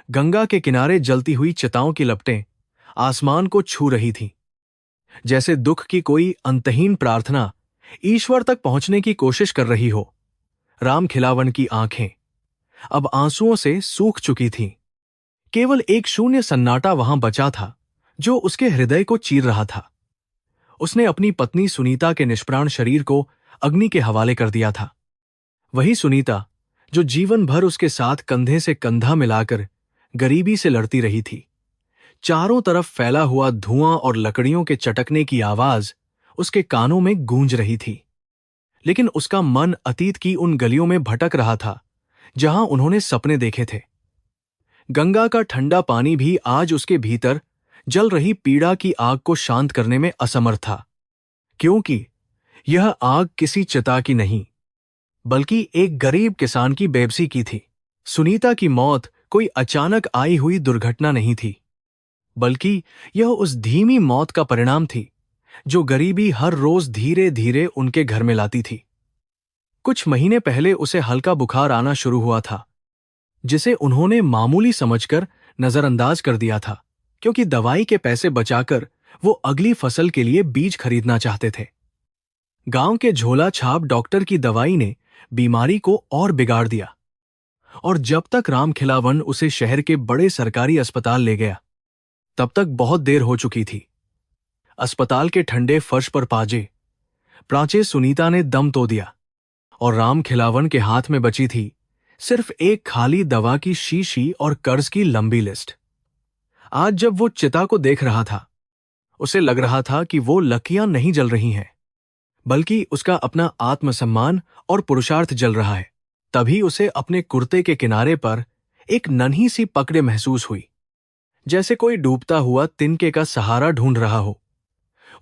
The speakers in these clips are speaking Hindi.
गंगा के किनारे जलती हुई चिताओं की लपटें आसमान को छू रही थीं, जैसे दुख की कोई अंतहीन प्रार्थना ईश्वर तक पहुंचने की कोशिश कर रही हो। राम खिलावन की आंखें अब आंसुओं से सूख चुकी थीं। केवल एक शून्य सन्नाटा वहां बचा था, जो उसके हृदय को चीर रहा था। उसने अपनी पत्नी सुनीता के निष्प्राण शरीर को अग्नि के हवाले कर दिया था। वही सुनीता जो जीवन भर उसके साथ कंधे से कंधा मिलाकर गरीबी से लड़ती रही थी। चारों तरफ फैला हुआ धुआं और लकड़ियों के चटकने की आवाज उसके कानों में गूंज रही थी, लेकिन उसका मन अतीत की उन गलियों में भटक रहा था जहां उन्होंने सपने देखे थे। गंगा का ठंडा पानी भी आज उसके भीतर जल रही पीड़ा की आग को शांत करने में असमर्थ था, क्योंकि यह आग किसी चिता की नहीं, बल्कि एक गरीब किसान की बेबसी की थी। सुनीता की मौत कोई अचानक आई हुई दुर्घटना नहीं थी, बल्कि यह उस धीमी मौत का परिणाम थी जो गरीबी हर रोज धीरे धीरे उनके घर में लाती थी। कुछ महीने पहले उसे हल्का बुखार आना शुरू हुआ था, जिसे उन्होंने मामूली समझकर नजरअंदाज कर दिया था, क्योंकि दवाई के पैसे बचाकर वो अगली फसल के लिए बीज खरीदना चाहते थे। गांव के झोला छाप डॉक्टर की दवाई ने बीमारी को और बिगाड़ दिया, और जब तक राम खिलावन उसे शहर के बड़े सरकारी अस्पताल ले गया, तब तक बहुत देर हो चुकी थी। अस्पताल के ठंडे फर्श पर प्राचे सुनीता ने दम तोड़ दिया, और राम खिलावन के हाथ में बची थी सिर्फ एक खाली दवा की शीशी और कर्ज की लंबी लिस्ट। आज जब वो चिता को देख रहा था, उसे लग रहा था कि वो लकियां नहीं जल रही हैं, बल्कि उसका अपना आत्मसम्मान और पुरुषार्थ जल रहा है। तभी उसे अपने कुर्ते के किनारे पर एक नन्ही सी पकड़ महसूस हुई, जैसे कोई डूबता हुआ तिनके का सहारा ढूंढ रहा हो।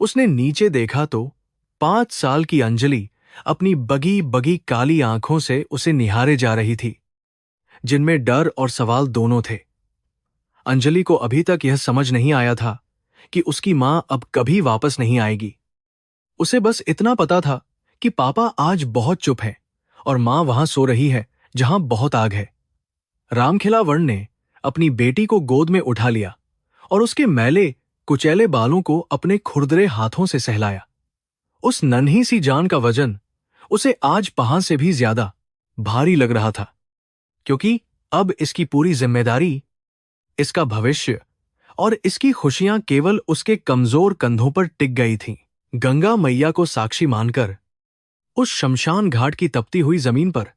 उसने नीचे देखा तो 5 साल की अंजलि अपनी बगी बगी काली आंखों से उसे निहारे जा रही थी, जिनमें डर और सवाल दोनों थे। अंजलि को अभी तक यह समझ नहीं आया था कि उसकी मां अब कभी वापस नहीं आएगी। उसे बस इतना पता था कि पापा आज बहुत चुप है और मां वहां सो रही है जहां बहुत आग है। रामखिलावन ने अपनी बेटी को गोद में उठा लिया और उसके मैले कुचैले बालों को अपने खुरदरे हाथों से सहलाया। उस नन्ही सी जान का वजन उसे आज पहाड़ से भी ज्यादा भारी लग रहा था, क्योंकि अब इसकी पूरी जिम्मेदारी, इसका भविष्य और इसकी खुशियां केवल उसके कमजोर कंधों पर टिक गई थीं। गंगा मैया को साक्षी मानकर उस शमशान घाट की तपती हुई जमीन पर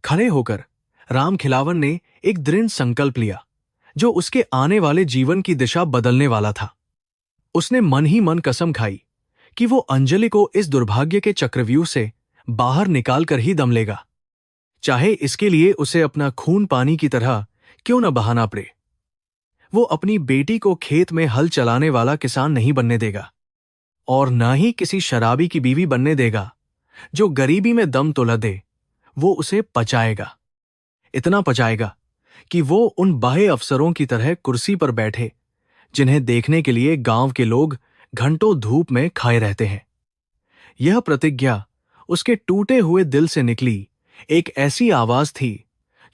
खड़े होकर राम खिलावन ने एक दृढ़ संकल्प लिया, जो उसके आने वाले जीवन की दिशा बदलने वाला था। उसने मन ही मन कसम खाई कि वो अंजलि को इस दुर्भाग्य के चक्रव्यूह से बाहर निकालकर ही दम लेगा, चाहे इसके लिए उसे अपना खून पानी की तरह क्यों न बहाना पड़े। वो अपनी बेटी को खेत में हल चलाने वाला किसान नहीं बनने देगा, और न ही किसी शराबी की बीवी बनने देगा जो गरीबी में दम तोला दे। वो उसे पचाएगा, इतना पचाएगा कि वो उन बाह्य अफसरों की तरह कुर्सी पर बैठे, जिन्हें देखने के लिए गांव के लोग घंटों धूप में खाए रहते हैं। यह प्रतिज्ञा उसके टूटे हुए दिल से निकली एक ऐसी आवाज थी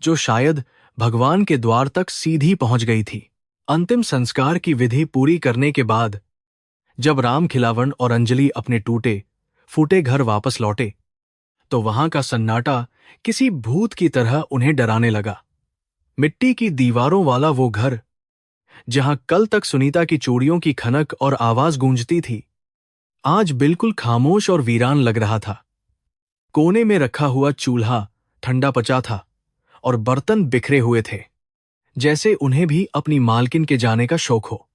जो शायद भगवान के द्वार तक सीधी पहुंच गई थी। अंतिम संस्कार की विधि पूरी करने के बाद जब राम खिलावन और अंजलि अपने टूटे फूटे घर वापस लौटे, तो वहां का सन्नाटा किसी भूत की तरह उन्हें डराने लगा। मिट्टी की दीवारों वाला वो घर, जहां कल तक सुनीता की चूड़ियों की खनक और आवाज गूंजती थी, आज बिल्कुल खामोश और वीरान लग रहा था। कोने में रखा हुआ चूल्हा ठंडा पचा था और बर्तन बिखरे हुए थे, जैसे उन्हें भी अपनी मालकिन के जाने का शौक हो।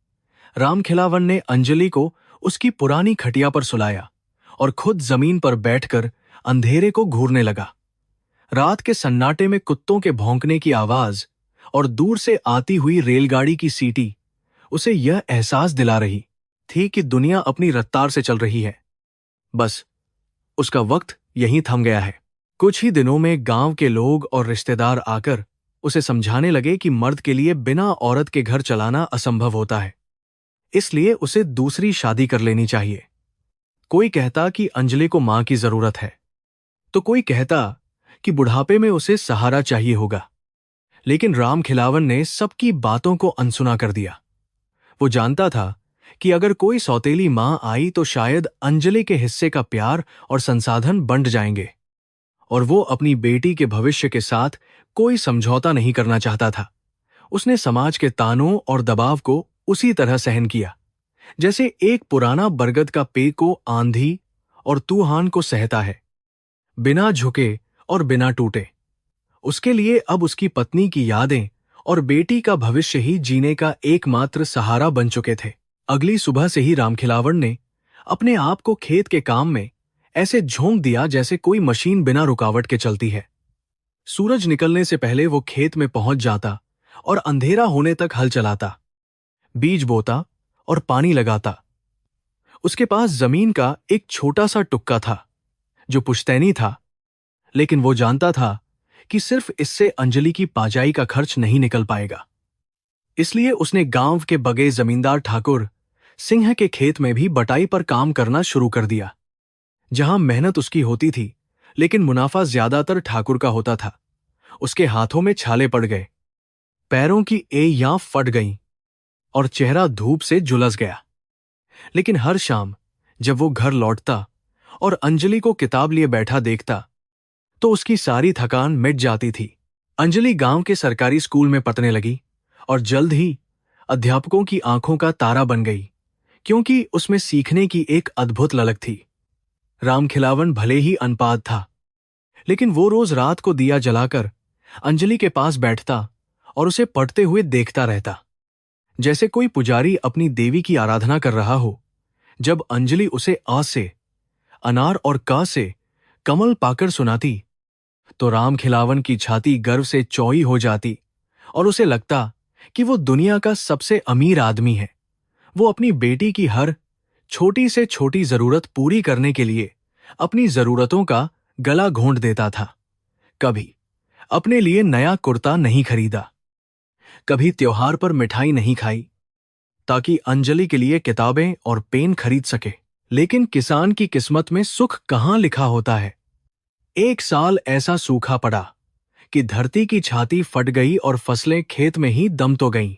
राम खिलावन ने अंजलि को उसकी पुरानी खटिया पर सुलाया और खुद जमीन पर बैठकर अंधेरे को घूरने लगा। रात के सन्नाटे में कुत्तों के भौंकने की आवाज और दूर से आती हुई रेलगाड़ी की सीटी उसे यह एहसास दिला रही थी कि दुनिया अपनी रफ्तार से चल रही है। बस उसका वक्त यहीं थम गया है। कुछ ही दिनों में गांव के लोग और रिश्तेदार आकर उसे समझाने लगे कि मर्द के लिए बिना औरत के घर चलाना असंभव होता है, इसलिए उसे दूसरी शादी कर लेनी चाहिए। कोई कहता कि अंजलि को मां की जरूरत है, तो कोई कहता कि बुढ़ापे में उसे सहारा चाहिए होगा। लेकिन राम खिलावन ने सबकी बातों को अनसुना कर दिया। वो जानता था कि अगर कोई सौतेली मां आई तो शायद अंजलि के हिस्से का प्यार और संसाधन बंट जाएंगे, और वो अपनी बेटी के भविष्य के साथ कोई समझौता नहीं करना चाहता था। उसने समाज के तानों और दबाव को उसी तरह सहन किया जैसे एक पुराना बरगद का पेड़ को आंधी और तूफान को सहता है, बिना झुके और बिना टूटे। उसके लिए अब उसकी पत्नी की यादें और बेटी का भविष्य ही जीने का एकमात्र सहारा बन चुके थे। अगली सुबह से ही रामखिलावन ने अपने आप को खेत के काम में ऐसे झोंक दिया जैसे कोई मशीन बिना रुकावट के चलती है। सूरज निकलने से पहले वो खेत में पहुंच जाता और अंधेरा होने तक हल चलाता, बीज बोता और पानी लगाता। उसके पास जमीन का एक छोटा सा टुक्का था जो पुश्तैनी था, लेकिन वो जानता था कि सिर्फ इससे अंजलि की पाजाई का खर्च नहीं निकल पाएगा। इसलिए उसने गांव के बगे जमींदार ठाकुर सिंह के खेत में भी बटाई पर काम करना शुरू कर दिया। जहां मेहनत उसकी होती थी लेकिन मुनाफा ज्यादातर ठाकुर का होता था। उसके हाथों में छाले पड़ गए, पैरों की एड़ियां फट गईं और चेहरा धूप से झुलस गया। लेकिन हर शाम जब वो घर लौटता और अंजलि को किताब लिए बैठा देखता तो उसकी सारी थकान मिट जाती थी। अंजलि गांव के सरकारी स्कूल में पढ़ने लगी और जल्द ही अध्यापकों की आंखों का तारा बन गई, क्योंकि उसमें सीखने की एक अद्भुत ललक थी। रामखिलावन भले ही अनपाद था, लेकिन वो रोज रात को दिया जलाकर अंजलि के पास बैठता और उसे पढ़ते हुए देखता रहता, जैसे कोई पुजारी अपनी देवी की आराधना कर रहा हो। जब अंजलि उसे अ से अनार और क से कमल पाकर सुनाती तो रामखिलावन की छाती गर्व से चौड़ी हो जाती और उसे लगता कि वो दुनिया का सबसे अमीर आदमी है। वो अपनी बेटी की हर छोटी से छोटी जरूरत पूरी करने के लिए अपनी जरूरतों का गला घोंट देता था। कभी अपने लिए नया कुर्ता नहीं खरीदा, कभी त्योहार पर मिठाई नहीं खाई ताकि अंजलि के लिए किताबें और पेन खरीद सके। लेकिन किसान की किस्मत में सुख कहां लिखा होता है। एक साल ऐसा सूखा पड़ा कि धरती की छाती फट गई और फसलें खेत में ही दम तो गईं।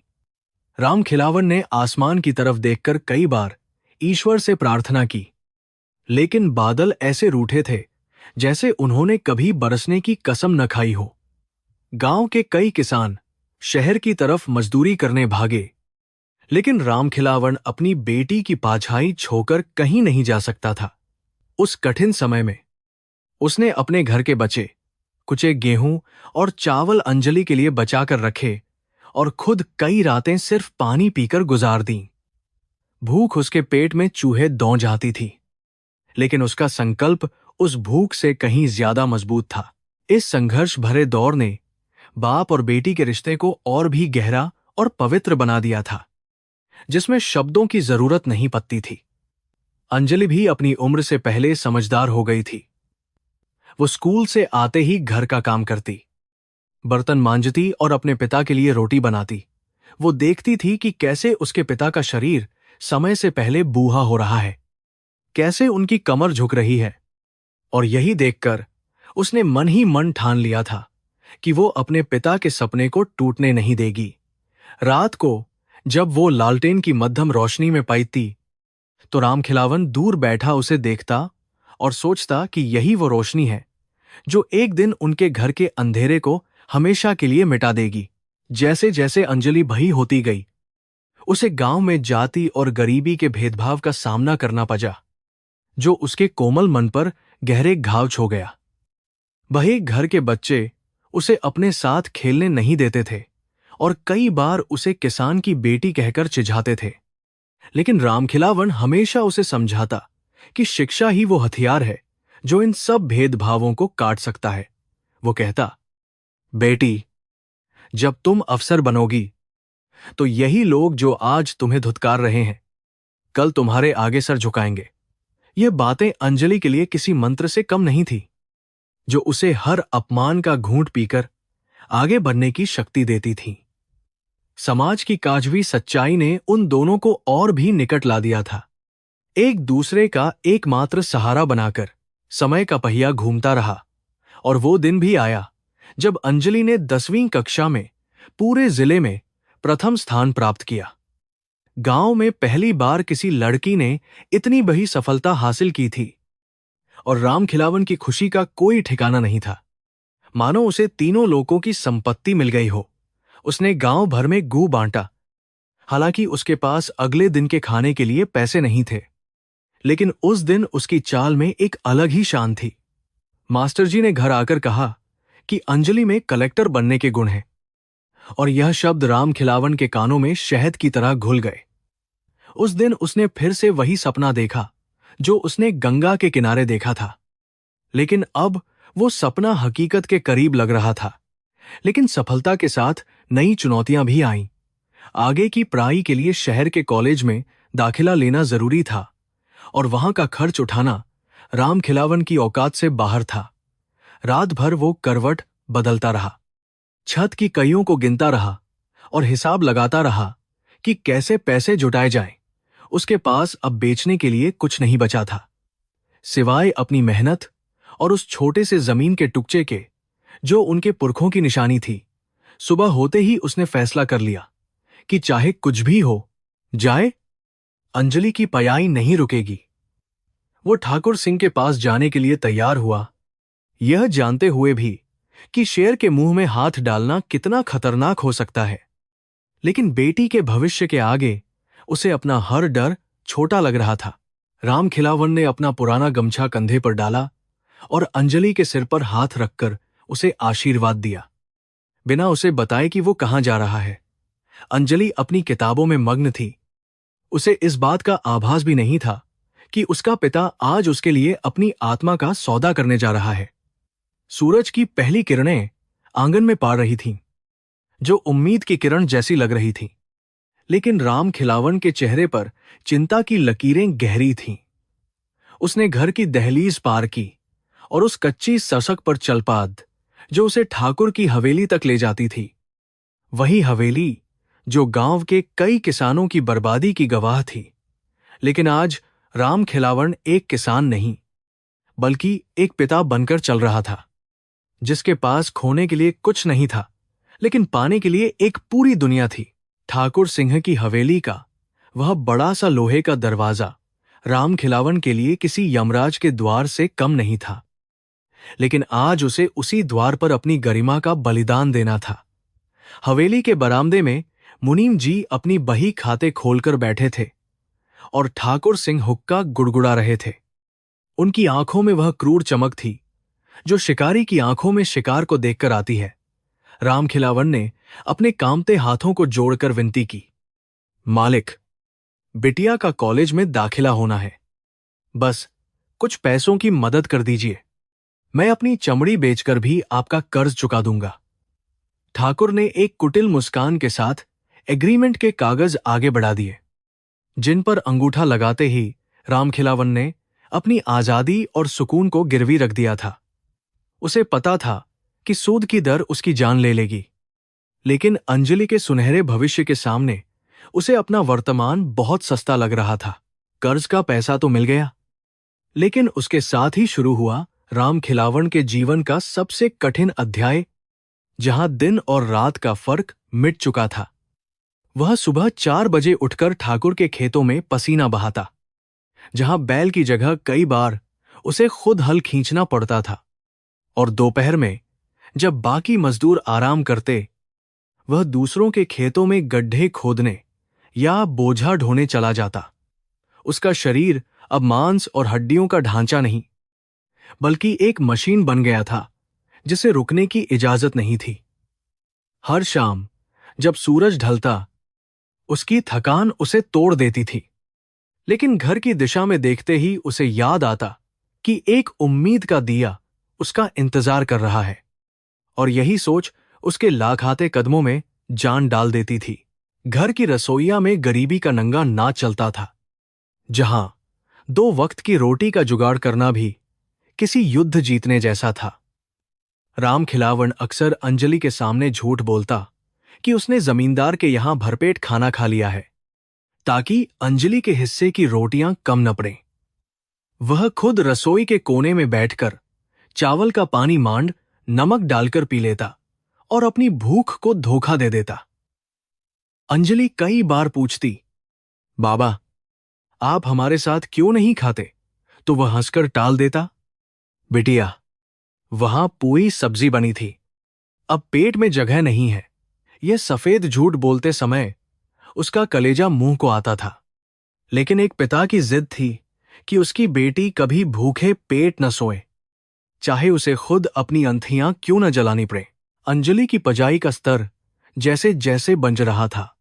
रामखिलावन ने आसमान की तरफ देखकर कई बार ईश्वर से प्रार्थना की, लेकिन बादल ऐसे रूठे थे जैसे उन्होंने कभी बरसने की कसम न खाई हो। गांव के कई किसान शहर की तरफ मजदूरी करने भागे, लेकिन रामखिलावन अपनी बेटी की पाछाई छोकर कहीं नहीं जा सकता था। उस कठिन समय में उसने अपने घर के बचे कुचे गेहूं और चावल अंजलि के लिए बचाकर रखे और खुद कई रातें सिर्फ पानी पीकर गुजार दीं। भूख उसके पेट में चूहे दौड़ जाती थी, लेकिन उसका संकल्प उस भूख से कहीं ज्यादा मजबूत था। इस संघर्ष भरे दौर ने बाप और बेटी के रिश्ते को और भी गहरा और पवित्र बना दिया था, जिसमें शब्दों की जरूरत नहीं पड़ती थी। अंजलि भी अपनी उम्र से पहले समझदार हो गई थी। वो स्कूल से आते ही घर का काम करती, बर्तन मांजती और अपने पिता के लिए रोटी बनाती। वो देखती थी कि कैसे उसके पिता का शरीर समय से पहले बूढ़ा हो रहा है, कैसे उनकी कमर झुक रही है, और यही देखकर उसने मन ही मन ठान लिया था कि वो अपने पिता के सपने को टूटने नहीं देगी। रात को जब वो लालटेन की मध्यम रोशनी में पाईती तो रामखिलावन दूर बैठा उसे देखता और सोचता कि यही वो रोशनी है जो एक दिन उनके घर के अंधेरे को हमेशा के लिए मिटा देगी। जैसे जैसे अंजलि बड़ी होती गई, उसे गांव में जाति और गरीबी के भेदभाव का सामना करना पड़ा, जो उसके कोमल मन पर गहरे घाव छो गया। वही घर के बच्चे उसे अपने साथ खेलने नहीं देते थे और कई बार उसे किसान की बेटी कहकर चिढ़ाते थे, लेकिन रामखिलावन हमेशा उसे समझाता कि शिक्षा ही वो हथियार है जो इन सब भेदभावों को काट सकता है। वो कहता, बेटी, जब तुम अफसर बनोगी तो यही लोग जो आज तुम्हें धुतकार रहे हैं कल तुम्हारे आगे सर झुकाएंगे। ये बातें अंजलि के लिए किसी मंत्र से कम नहीं थी, जो उसे हर अपमान का घूंट पीकर आगे बढ़ने की शक्ति देती थी। समाज की काजवी सच्चाई ने उन दोनों को और भी निकट ला दिया था। एक दूसरे का एकमात्र सहारा बनाकर समय का पहिया घूमता रहा, और वो दिन भी आया जब अंजलि ने 10वीं कक्षा में पूरे जिले में प्रथम स्थान प्राप्त किया। गांव में पहली बार किसी लड़की ने इतनी बड़ी सफलता हासिल की थी और रामखिलावन की खुशी का कोई ठिकाना नहीं था, मानो उसे तीनों लोगों की संपत्ति मिल गई हो। उसने गांव भर में गू बांटा। हालांकि उसके पास अगले दिन के खाने के लिए पैसे नहीं थे, लेकिन उस दिन उसकी चाल में एक अलग ही शान थी। मास्टर जी ने घर आकर कहा कि अंजलि में कलेक्टर बनने के गुण हैं, और यह शब्द रामखिलावन के कानों में शहद की तरह घुल गए। उस दिन उसने फिर से वही सपना देखा जो उसने गंगा के किनारे देखा था, लेकिन अब वो सपना हकीकत के करीब लग रहा था। लेकिन सफलता के साथ नई चुनौतियां भी आईं। आगे की पढ़ाई के लिए शहर के कॉलेज में दाखिला लेना जरूरी था, और वहां का खर्च उठाना रामखिलावन की औकात से बाहर था। रात भर वो करवट बदलता रहा, छत की कईयों को गिनता रहा और हिसाब लगाता रहा कि कैसे पैसे जुटाए जाएं। उसके पास अब बेचने के लिए कुछ नहीं बचा था, सिवाय अपनी मेहनत और उस छोटे से जमीन के टुकड़े के जो उनके पुरखों की निशानी थी। सुबह होते ही उसने फैसला कर लिया कि चाहे कुछ भी हो जाए, अंजलि की पयाई नहीं रुकेगी। वो ठाकुर सिंह के पास जाने के लिए तैयार हुआ, यह जानते हुए भी कि शेर के मुंह में हाथ डालना कितना खतरनाक हो सकता है। लेकिन बेटी के भविष्य के आगे उसे अपना हर डर छोटा लग रहा था। रामखिलावन ने अपना पुराना गमछा कंधे पर डाला और अंजलि के सिर पर हाथ रखकर उसे आशीर्वाद दिया, बिना उसे बताए कि वो कहां जा रहा है। अंजलि अपनी किताबों में मग्न थी। उसे इस बात का आभास भी नहीं था कि उसका पिता आज उसके लिए अपनी आत्मा का सौदा करने जा रहा है। सूरज की पहली किरणें आंगन में पड़ रही थीं, जो उम्मीद की किरण जैसी लग रही थी। लेकिन रामखिलावन के चेहरे पर चिंता की लकीरें गहरी थीं। उसने घर की दहलीज पार की और उस कच्ची सड़क पर चल पाद जो उसे ठाकुर की हवेली तक ले जाती थी। वही हवेली जो गांव के कई किसानों की बर्बादी की गवाह थी। लेकिन आज रामखिलावन एक किसान नहीं, बल्कि एक पिता बनकर चल रहा था, जिसके पास खोने के लिए कुछ नहीं था, लेकिन पाने के लिए एक पूरी दुनिया थी। ठाकुर सिंह की हवेली का वह बड़ा सा लोहे का दरवाजा रामखिलावन के लिए किसी यमराज के द्वार से कम नहीं था, लेकिन आज उसे उसी द्वार पर अपनी गरिमा का बलिदान देना था। हवेली के बरामदे में मुनीम जी अपनी बही खाते खोलकर बैठे थे और ठाकुर सिंह हुक्का गुड़गुड़ा रहे थे। उनकी आंखों में वह क्रूर चमक थी जो शिकारी की आंखों में शिकार को देखकर आती है। रामखिलावन ने अपने कांपते हाथों को जोड़कर विनती की, मालिक, बिटिया का कॉलेज में दाखिला होना है, बस कुछ पैसों की मदद कर दीजिए। मैं अपनी चमड़ी बेचकर भी आपका कर्ज चुका दूंगा। ठाकुर ने एक कुटिल मुस्कान के साथ एग्रीमेंट के कागज आगे बढ़ा दिए, जिन पर अंगूठा लगाते ही रामखिलावन ने अपनी आजादी और सुकून को गिरवी रख दिया था। उसे पता था कि सूद की दर उसकी जान ले लेगी, लेकिन अंजलि के सुनहरे भविष्य के सामने उसे अपना वर्तमान बहुत सस्ता लग रहा था। कर्ज का पैसा तो मिल गया, लेकिन उसके साथ ही शुरू हुआ रामखिलावन के जीवन का सबसे कठिन अध्याय, जहां दिन और रात का फर्क मिट चुका था। वह सुबह 4 बजे उठकर ठाकुर के खेतों में पसीना बहाता, जहां बैल की जगह कई बार उसे खुद हल खींचना पड़ता था, और दोपहर में जब बाकी मजदूर आराम करते, वह दूसरों के खेतों में गड्ढे खोदने या बोझा ढोने चला जाता। उसका शरीर अब मांस और हड्डियों का ढांचा नहीं, बल्कि एक मशीन बन गया था जिसे रुकने की इजाजत नहीं थी। हर शाम जब सूरज ढलता, उसकी थकान उसे तोड़ देती थी, लेकिन घर की दिशा में देखते ही उसे याद आता कि एक उम्मीद का दिया उसका इंतजार कर रहा है, और यही सोच उसके लाखाते कदमों में जान डाल देती थी। घर की रसोइया में गरीबी का नंगा नाच चलता था, जहां 2 वक्त की रोटी का जुगाड़ करना भी किसी युद्ध जीतने जैसा था। रामखिलावन अक्सर अंजलि के सामने झूठ बोलता कि उसने जमींदार के यहां भरपेट खाना खा लिया है, ताकि अंजलि के हिस्से की रोटियां कम न पड़ें। वह खुद रसोई के कोने में बैठकर चावल का पानी मांड नमक डालकर पी लेता और अपनी भूख को धोखा दे देता। अंजलि कई बार पूछती, बाबा, आप हमारे साथ क्यों नहीं खाते? तो वह हंसकर टाल देता, बिटिया, वहां पूरी सब्जी बनी थी, अब पेट में जगह नहीं है। यह सफेद झूठ बोलते समय उसका कलेजा मुंह को आता था। लेकिन एक पिता की जिद थी कि उसकी बेटी कभी भूखे पेट न सोए, चाहे उसे खुद अपनी अंथियां क्यों न जलानी पड़े। अंजलि की पजाई का स्तर जैसे जैसे बंज रहा था,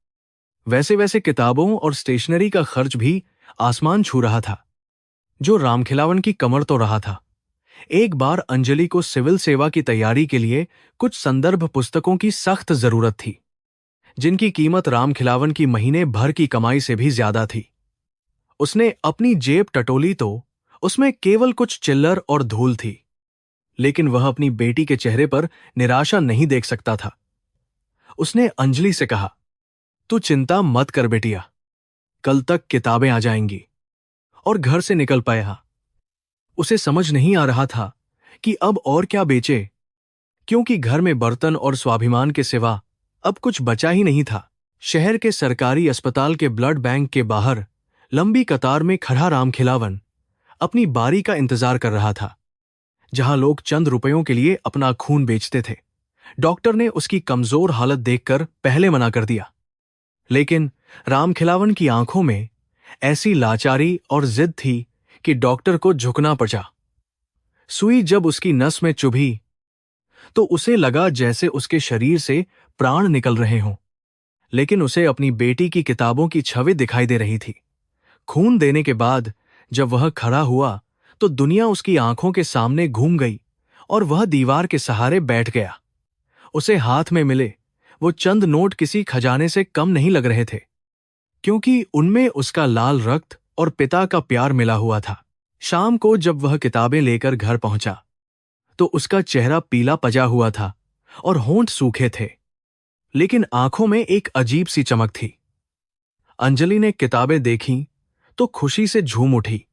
वैसे वैसे किताबों और स्टेशनरी का खर्च भी आसमान छू रहा था, जो रामखिलावन की कमर तो रहा था। एक बार अंजलि को सिविल सेवा की तैयारी के लिए कुछ संदर्भ पुस्तकों की सख्त जरूरत थी, जिनकी कीमत रामखिलावन की महीने भर की कमाई से भी ज्यादा थी। उसने अपनी जेब टटोली तो उसमें केवल कुछ चिल्लर और धूल थी, लेकिन वह अपनी बेटी के चेहरे पर निराशा नहीं देख सकता था। उसने अंजलि से कहा, तू चिंता मत कर बेटिया, कल तक किताबें आ जाएंगी। और घर से निकल पाया। उसे समझ नहीं आ रहा था कि अब और क्या बेचे, क्योंकि घर में बर्तन और स्वाभिमान के सिवा अब कुछ बचा ही नहीं था। शहर के सरकारी अस्पताल के ब्लड बैंक के बाहर लंबी कतार में खड़ा रामखिलावन अपनी बारी का इंतजार कर रहा था, जहां लोग चंद रुपयों के लिए अपना खून बेचते थे। डॉक्टर ने उसकी कमजोर हालत देखकर पहले मना कर दिया, लेकिन रामखिलावन की आंखों में ऐसी लाचारी और जिद थी कि डॉक्टर को झुकना पड़ा। सुई जब उसकी नस में चुभी तो उसे लगा जैसे उसके शरीर से प्राण निकल रहे हों, लेकिन उसे अपनी बेटी की किताबों की छवि दिखाई दे रही थी। खून देने के बाद जब वह खड़ा हुआ तो दुनिया उसकी आंखों के सामने घूम गई और वह दीवार के सहारे बैठ गया। उसे हाथ में मिले वो चंद नोट किसी खजाने से कम नहीं लग रहे थे, क्योंकि उनमें उसका लाल रक्त और पिता का प्यार मिला हुआ था। शाम को जब वह किताबें लेकर घर पहुंचा तो उसका चेहरा पीला पजा हुआ था और होंठ सूखे थे, लेकिन आंखों में एक अजीब सी चमक थी। अंजलि ने किताबें देखीं तो खुशी से झूम उठी।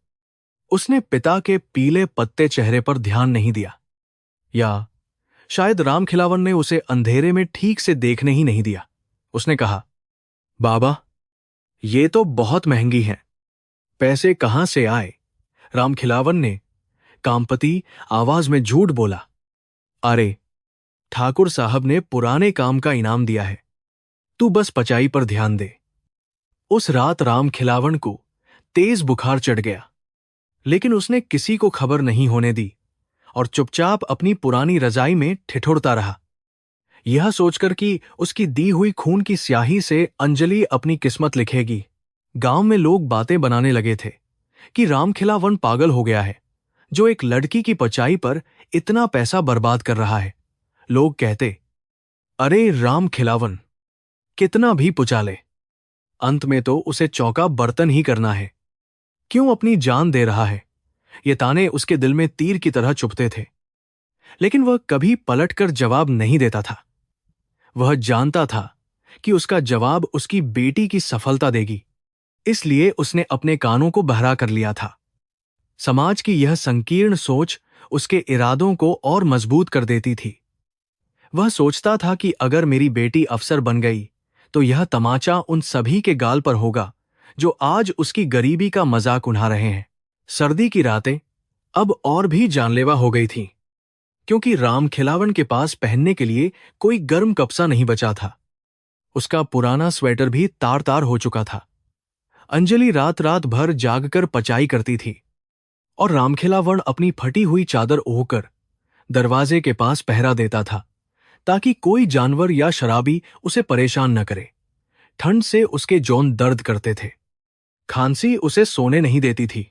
उसने पिता के पीले पत्ते चेहरे पर ध्यान नहीं दिया, या शायद रामखिलावन ने उसे अंधेरे में ठीक से देखने ही नहीं दिया। उसने कहा, बाबा, ये तो बहुत महंगी हैं, पैसे कहां से आए? रामखिलावन ने कामपति आवाज में झूठ बोला, अरे, ठाकुर साहब ने पुराने काम का इनाम दिया है, तू बस पचाई पर ध्यान दे। उस रात रामखिलावन को तेज बुखार चढ़ गया, लेकिन उसने किसी को खबर नहीं होने दी और चुपचाप अपनी पुरानी रजाई में ठिठुरता रहा, यह सोचकर कि उसकी दी हुई खून की स्याही से अंजलि अपनी किस्मत लिखेगी। गांव में लोग बातें बनाने लगे थे कि रामखिलावन पागल हो गया है, जो एक लड़की की पचाई पर इतना पैसा बर्बाद कर रहा है। लोग कहते, अरे रामखिलावन, कितना भी पुचा ले, अंत में तो उसे चौका बर्तन ही करना है, क्यों अपनी जान दे रहा है? ये ताने उसके दिल में तीर की तरह चुभते थे, लेकिन वह कभी पलटकर जवाब नहीं देता था। वह जानता था कि उसका जवाब उसकी बेटी की सफलता देगी, इसलिए उसने अपने कानों को बहरा कर लिया था। समाज की यह संकीर्ण सोच उसके इरादों को और मजबूत कर देती थी। वह सोचता था कि अगर मेरी बेटी अफसर बन गई तो यह तमाचा उन सभी के गाल पर होगा जो आज उसकी गरीबी का मजाक उड़ा रहे हैं। सर्दी की रातें अब और भी जानलेवा हो गई थीं, क्योंकि रामखिलावन के पास पहनने के लिए कोई गर्म कपड़ा नहीं बचा था। उसका पुराना स्वेटर भी तार तार हो चुका था। अंजलि रात रात भर जागकर पचाई करती थी और रामखिलावन अपनी फटी हुई चादर ओढ़कर दरवाजे के पास पहरा देता था, ताकि कोई जानवर या शराबी उसे परेशान न करे। ठंड से उसके जौन दर्द करते थे, खांसी उसे सोने नहीं देती थी,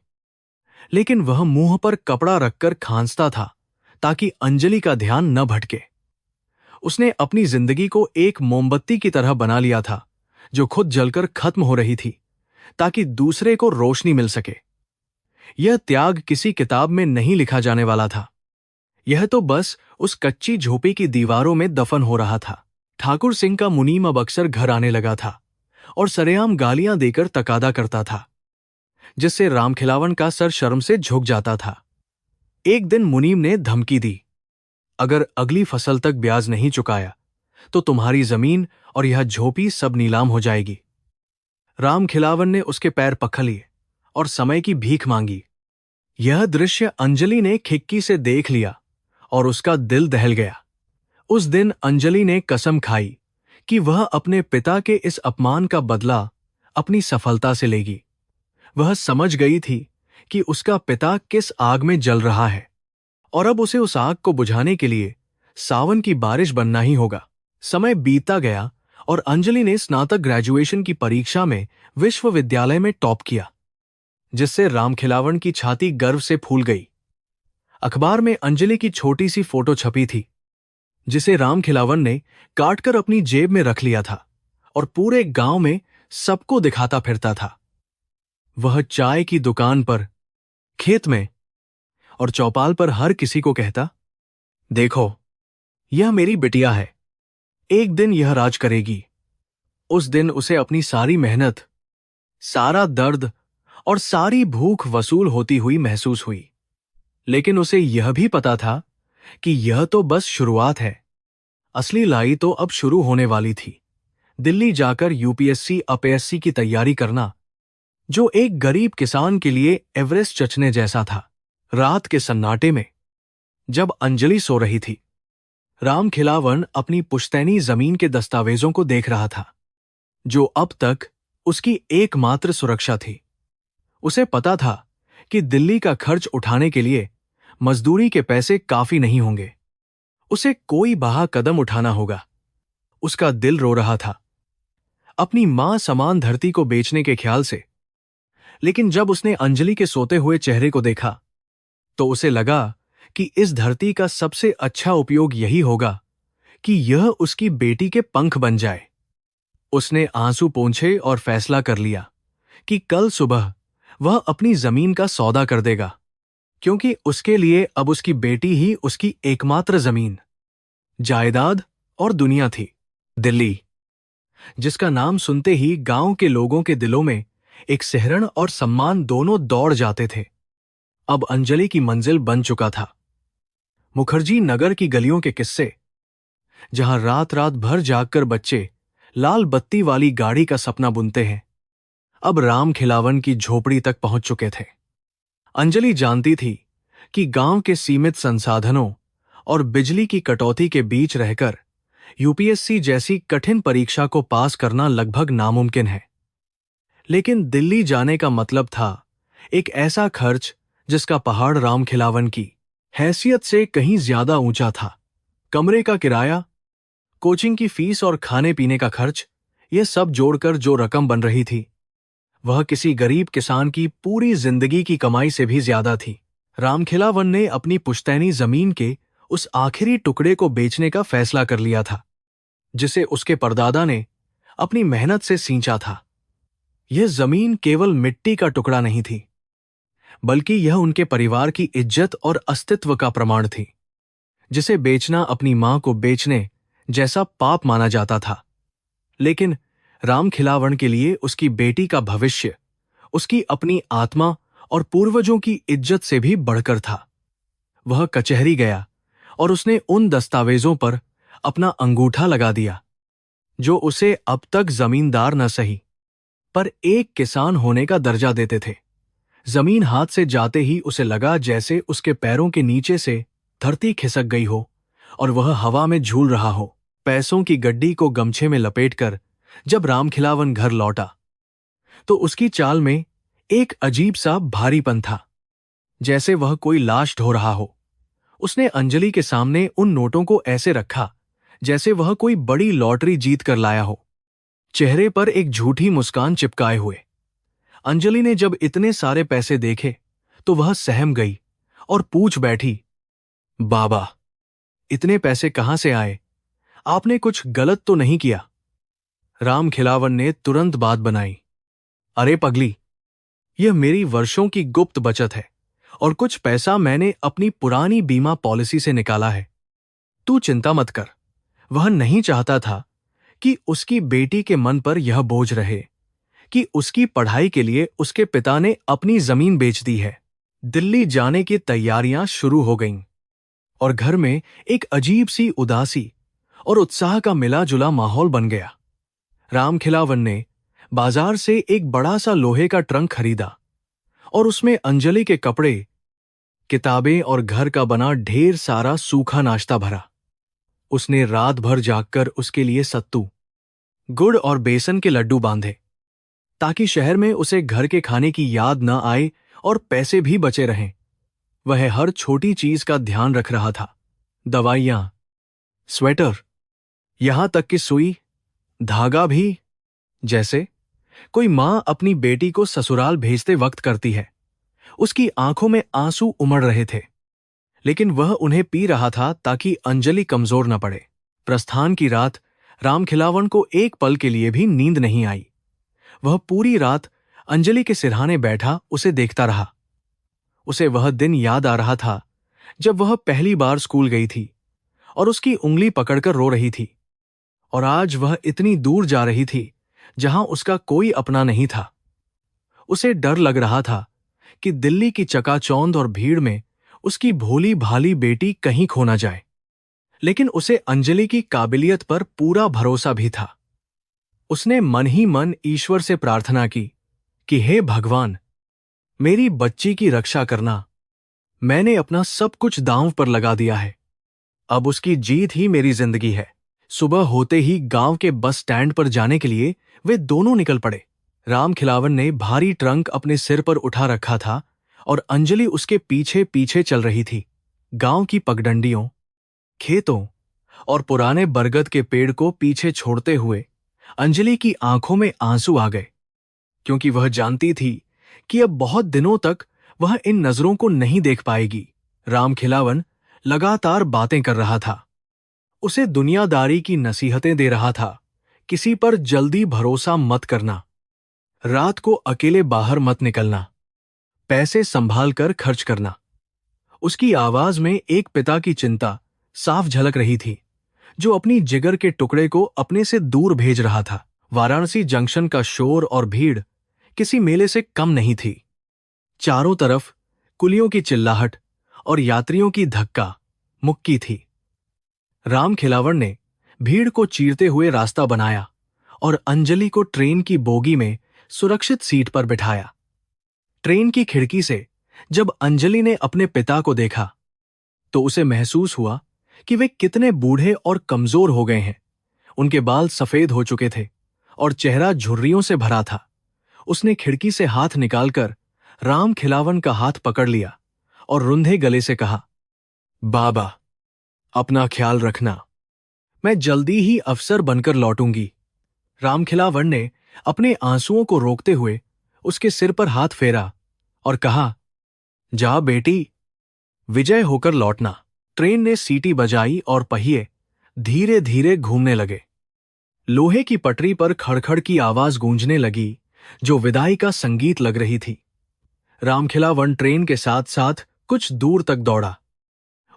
लेकिन वह मुंह पर कपड़ा रखकर खांसता था ताकि अंजलि का ध्यान न भटके। उसने अपनी जिंदगी को एक मोमबत्ती की तरह बना लिया था, जो खुद जलकर खत्म हो रही थी ताकि दूसरे को रोशनी मिल सके। यह त्याग किसी किताब में नहीं लिखा जाने वाला था, यह तो बस उस कच्ची झोपड़ी की दीवारों में दफन हो रहा था। ठाकुर सिंह का मुनीम अब अक्सर घर आने लगा था और सरेआम गालियां देकर तकादा करता था, जिससे रामखिलावन का सर शर्म से झुक जाता था। एक दिन मुनीम ने धमकी दी, अगर अगली फसल तक ब्याज नहीं चुकाया तो तुम्हारी जमीन और यह झोपड़ी सब नीलाम हो जाएगी। राम खिलावन ने उसके पैर पकड़ लिए और समय की भीख मांगी। यह दृश्य अंजलि ने खिड़की से देख लिया और उसका दिल दहल गया। उस दिन अंजलि ने कसम खाई कि वह अपने पिता के इस अपमान का बदला अपनी सफलता से लेगी। वह समझ गई थी कि उसका पिता किस आग में जल रहा है और अब उसे उस आग को बुझाने के लिए सावन की बारिश बनना ही होगा। समय बीतता गया और अंजलि ने स्नातक ग्रेजुएशन की परीक्षा में विश्वविद्यालय में टॉप किया, जिससे रामखिलावन की छाती गर्व से फूल गई। अखबार में अंजलि की छोटी सी फोटो छपी थी, जिसे रामखिलावन ने काटकर अपनी जेब में रख लिया था और पूरे गांव में सबको दिखाता फिरता था। वह चाय की दुकान पर, खेत में और चौपाल पर हर किसी को कहता, देखो, यह मेरी बिटिया है, एक दिन यह राज करेगी। उस दिन उसे अपनी सारी मेहनत, सारा दर्द और सारी भूख वसूल होती हुई महसूस हुई। लेकिन उसे यह भी पता था कि यह तो बस शुरुआत है। असली लड़ाई तो अब शुरू होने वाली थी। दिल्ली जाकर यूपीएससी अपीएससी की तैयारी करना, जो एक गरीब किसान के लिए एवरेस्ट चढ़ने जैसा था। रात के सन्नाटे में जब अंजलि सो रही थी, रामखिलावन अपनी पुश्तैनी जमीन के दस्तावेजों को देख रहा था, जो अब तक उसकी एकमात्र सुरक्षा थी। उसे पता था कि दिल्ली का खर्च उठाने के लिए मजदूरी के पैसे काफी नहीं होंगे। उसे कोई बाहा कदम उठाना होगा। उसका दिल रो रहा था अपनी मां समान धरती को बेचने के ख्याल से। लेकिन जब उसने अंजलि के सोते हुए चेहरे को देखा, तो उसे लगा कि इस धरती का सबसे अच्छा उपयोग यही होगा कि यह उसकी बेटी के पंख बन जाए। उसने आंसू पोंछे और फैसला कर लिया कि कल सुबह वह अपनी जमीन का सौदा कर देगा, क्योंकि उसके लिए अब उसकी बेटी ही उसकी एकमात्र जमीन, जायदाद और दुनिया थी। दिल्ली, जिसका नाम सुनते ही गांव के लोगों के दिलों में एक सिहरन और सम्मान दोनों दौड़ जाते थे, अब अंजलि की मंजिल बन चुका था। मुखर्जी नगर की गलियों के किस्से, जहां रात रात भर जागकर बच्चे लाल बत्ती वाली गाड़ी का सपना बुनते हैं, अब रामखिलावन की झोपड़ी तक पहुंच चुके थे। अंजलि जानती थी कि गांव के सीमित संसाधनों और बिजली की कटौती के बीच रहकर यूपीएससी जैसी कठिन परीक्षा को पास करना लगभग नामुमकिन है। लेकिन दिल्ली जाने का मतलब था एक ऐसा खर्च जिसका पहाड़ रामखिलावन की हैसियत से कहीं ज्यादा ऊंचा था। कमरे का किराया, कोचिंग की फीस और खाने पीने का खर्च, ये सब जोड़कर जो रकम बन रही थी, वह किसी गरीब किसान की पूरी जिंदगी की कमाई से भी ज्यादा थी। रामखिलावन ने अपनी पुश्तैनी जमीन के उस आखिरी टुकड़े को बेचने का फैसला कर लिया था, जिसे उसके परदादा ने अपनी मेहनत से सींचा था। यह जमीन केवल मिट्टी का टुकड़ा नहीं थी, बल्कि यह उनके परिवार की इज्जत और अस्तित्व का प्रमाण थी, जिसे बेचना अपनी मां को बेचने जैसा पाप माना जाता था। लेकिन रामखिलावन के लिए उसकी बेटी का भविष्य उसकी अपनी आत्मा और पूर्वजों की इज्जत से भी बढ़कर था। वह कचहरी गया और उसने उन दस्तावेजों पर अपना अंगूठा लगा दिया, जो उसे अब तक जमींदार न सही, पर एक किसान होने का दर्जा देते थे। जमीन हाथ से जाते ही उसे लगा जैसे उसके पैरों के नीचे से धरती खिसक गई हो और वह हवा में झूल रहा हो। पैसों की गड्डी को गमछे में लपेटकर जब रामखिलावन घर लौटा, तो उसकी चाल में एक अजीब सा भारीपन था, जैसे वह कोई लाश ढो रहा हो। उसने अंजलि के सामने उन नोटों को ऐसे रखा जैसे वह कोई बड़ी लॉटरी जीत कर लाया हो, चेहरे पर एक झूठी मुस्कान चिपकाए हुए। अंजलि ने जब इतने सारे पैसे देखे तो वह सहम गई और पूछ बैठी, बाबा, इतने पैसे कहां से आए? आपने कुछ गलत तो नहीं किया? रामखिलावन ने तुरंत बात बनाई, अरे पगली, यह मेरी वर्षों की गुप्त बचत है और कुछ पैसा मैंने अपनी पुरानी बीमा पॉलिसी से निकाला है। तू चिंता मत कर। वह नहीं चाहता था कि उसकी बेटी के मन पर यह बोझ रहे कि उसकी पढ़ाई के लिए उसके पिता ने अपनी जमीन बेच दी है। दिल्ली जाने की तैयारियां शुरू हो गईं और घर में एक अजीब सी उदासी और उत्साह का मिला जुला माहौल बन गया। रामखिलावन ने बाजार से एक बड़ा सा लोहे का ट्रंक खरीदा और उसमें अंजलि के कपड़े, किताबें और घर का बना ढेर सारा सूखा नाश्ता भरा। उसने रात भर जागकर उसके लिए सत्तू, गुड़ और बेसन के लड्डू बांधे, ताकि शहर में उसे घर के खाने की याद न आए और पैसे भी बचे रहें। वह हर छोटी चीज का ध्यान रख रहा था, दवाइयां, स्वेटर, यहां तक कि सुई, धागा भी, जैसे कोई मां अपनी बेटी को ससुराल भेजते वक्त करती है। उसकी आंखों में आंसू उमड़ रहे थे, लेकिन वह उन्हें पी रहा था ताकि अंजलि कमजोर न पड़े। प्रस्थान की रात रामखिलावन को एक पल के लिए भी नींद नहीं आई। वह पूरी रात अंजलि के सिरहाने बैठा उसे देखता रहा। उसे वह दिन याद आ रहा था जब वह पहली बार स्कूल गई थी और उसकी उंगली पकड़कर रो रही थी, और आज वह इतनी दूर जा रही थी जहां उसका कोई अपना नहीं था। उसे डर लग रहा था कि दिल्ली की चकाचौंध और भीड़ में उसकी भोली भाली बेटी कहीं खो न जाए, लेकिन उसे अंजलि की काबिलियत पर पूरा भरोसा भी था। उसने मन ही मन ईश्वर से प्रार्थना की कि हे भगवान, मेरी बच्ची की रक्षा करना। मैंने अपना सब कुछ दांव पर लगा दिया है, अब उसकी जीत ही मेरी जिंदगी है। सुबह होते ही गांव के बस स्टैंड पर जाने के लिए वे दोनों निकल पड़े। रामखिलावन ने भारी ट्रंक अपने सिर पर उठा रखा था और अंजलि उसके पीछे पीछे चल रही थी। गांव की पगडंडियों, खेतों और पुराने बरगद के पेड़ को पीछे छोड़ते हुए अंजलि की आंखों में आंसू आ गए, क्योंकि वह जानती थी कि अब बहुत दिनों तक वह इन नजरों को नहीं देख पाएगी। रामखिलावन लगातार बातें कर रहा था, उसे दुनियादारी की नसीहतें दे रहा था। किसी पर जल्दी भरोसा मत करना, रात को अकेले बाहर मत निकलना, पैसे संभाल कर खर्च करना। उसकी आवाज में एक पिता की चिंता साफ झलक रही थी, जो अपनी जिगर के टुकड़े को अपने से दूर भेज रहा था। वाराणसी जंक्शन का शोर और भीड़ किसी मेले से कम नहीं थी। चारों तरफ कुलियों की चिल्लाहट और यात्रियों की धक्का मुक्की थी। रामखिलावन ने भीड़ को चीरते हुए रास्ता बनाया और अंजलि को ट्रेन की बोगी में सुरक्षित सीट पर बिठाया। ट्रेन की खिड़की से जब अंजलि ने अपने पिता को देखा, तो उसे महसूस हुआ कि वे कितने बूढ़े और कमजोर हो गए हैं। उनके बाल सफेद हो चुके थे और चेहरा झुर्रियों से भरा था। उसने खिड़की से हाथ निकालकर रामखिलावन का हाथ पकड़ लिया और रुंधे गले से कहा, बाबा, अपना ख्याल रखना, मैं जल्दी ही अफसर बनकर लौटूंगी। रामखिलावन ने अपने आंसुओं को रोकते हुए उसके सिर पर हाथ फेरा और कहा, जा बेटी, विजय होकर लौटना। ट्रेन ने सीटी बजाई और पहिए धीरे धीरे घूमने लगे। लोहे की पटरी पर खड़खड़ की आवाज गूंजने लगी, जो विदाई का संगीत लग रही थी। रामखिलावन ट्रेन के साथ साथ कुछ दूर तक दौड़ा।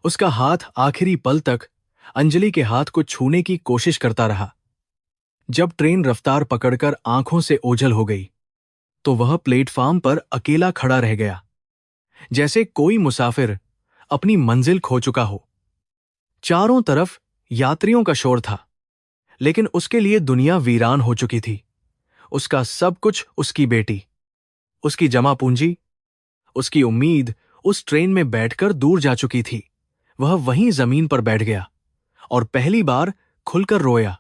उसका हाथ आखिरी पल तक अंजलि के हाथ को छूने की कोशिश करता रहा। जब ट्रेन रफ्तार पकड़कर आंखों से ओझल हो गई, तो वह प्लेटफार्म पर अकेला खड़ा रह गया, जैसे कोई मुसाफिर अपनी मंजिल खो चुका हो। चारों तरफ यात्रियों का शोर था, लेकिन उसके लिए दुनिया वीरान हो चुकी थी। उसका सब कुछ, उसकी बेटी, उसकी जमा पूंजी, उसकी उम्मीद उस ट्रेन में बैठकर दूर जा चुकी थी। वह वहीं जमीन पर बैठ गया और पहली बार खुलकर रोया,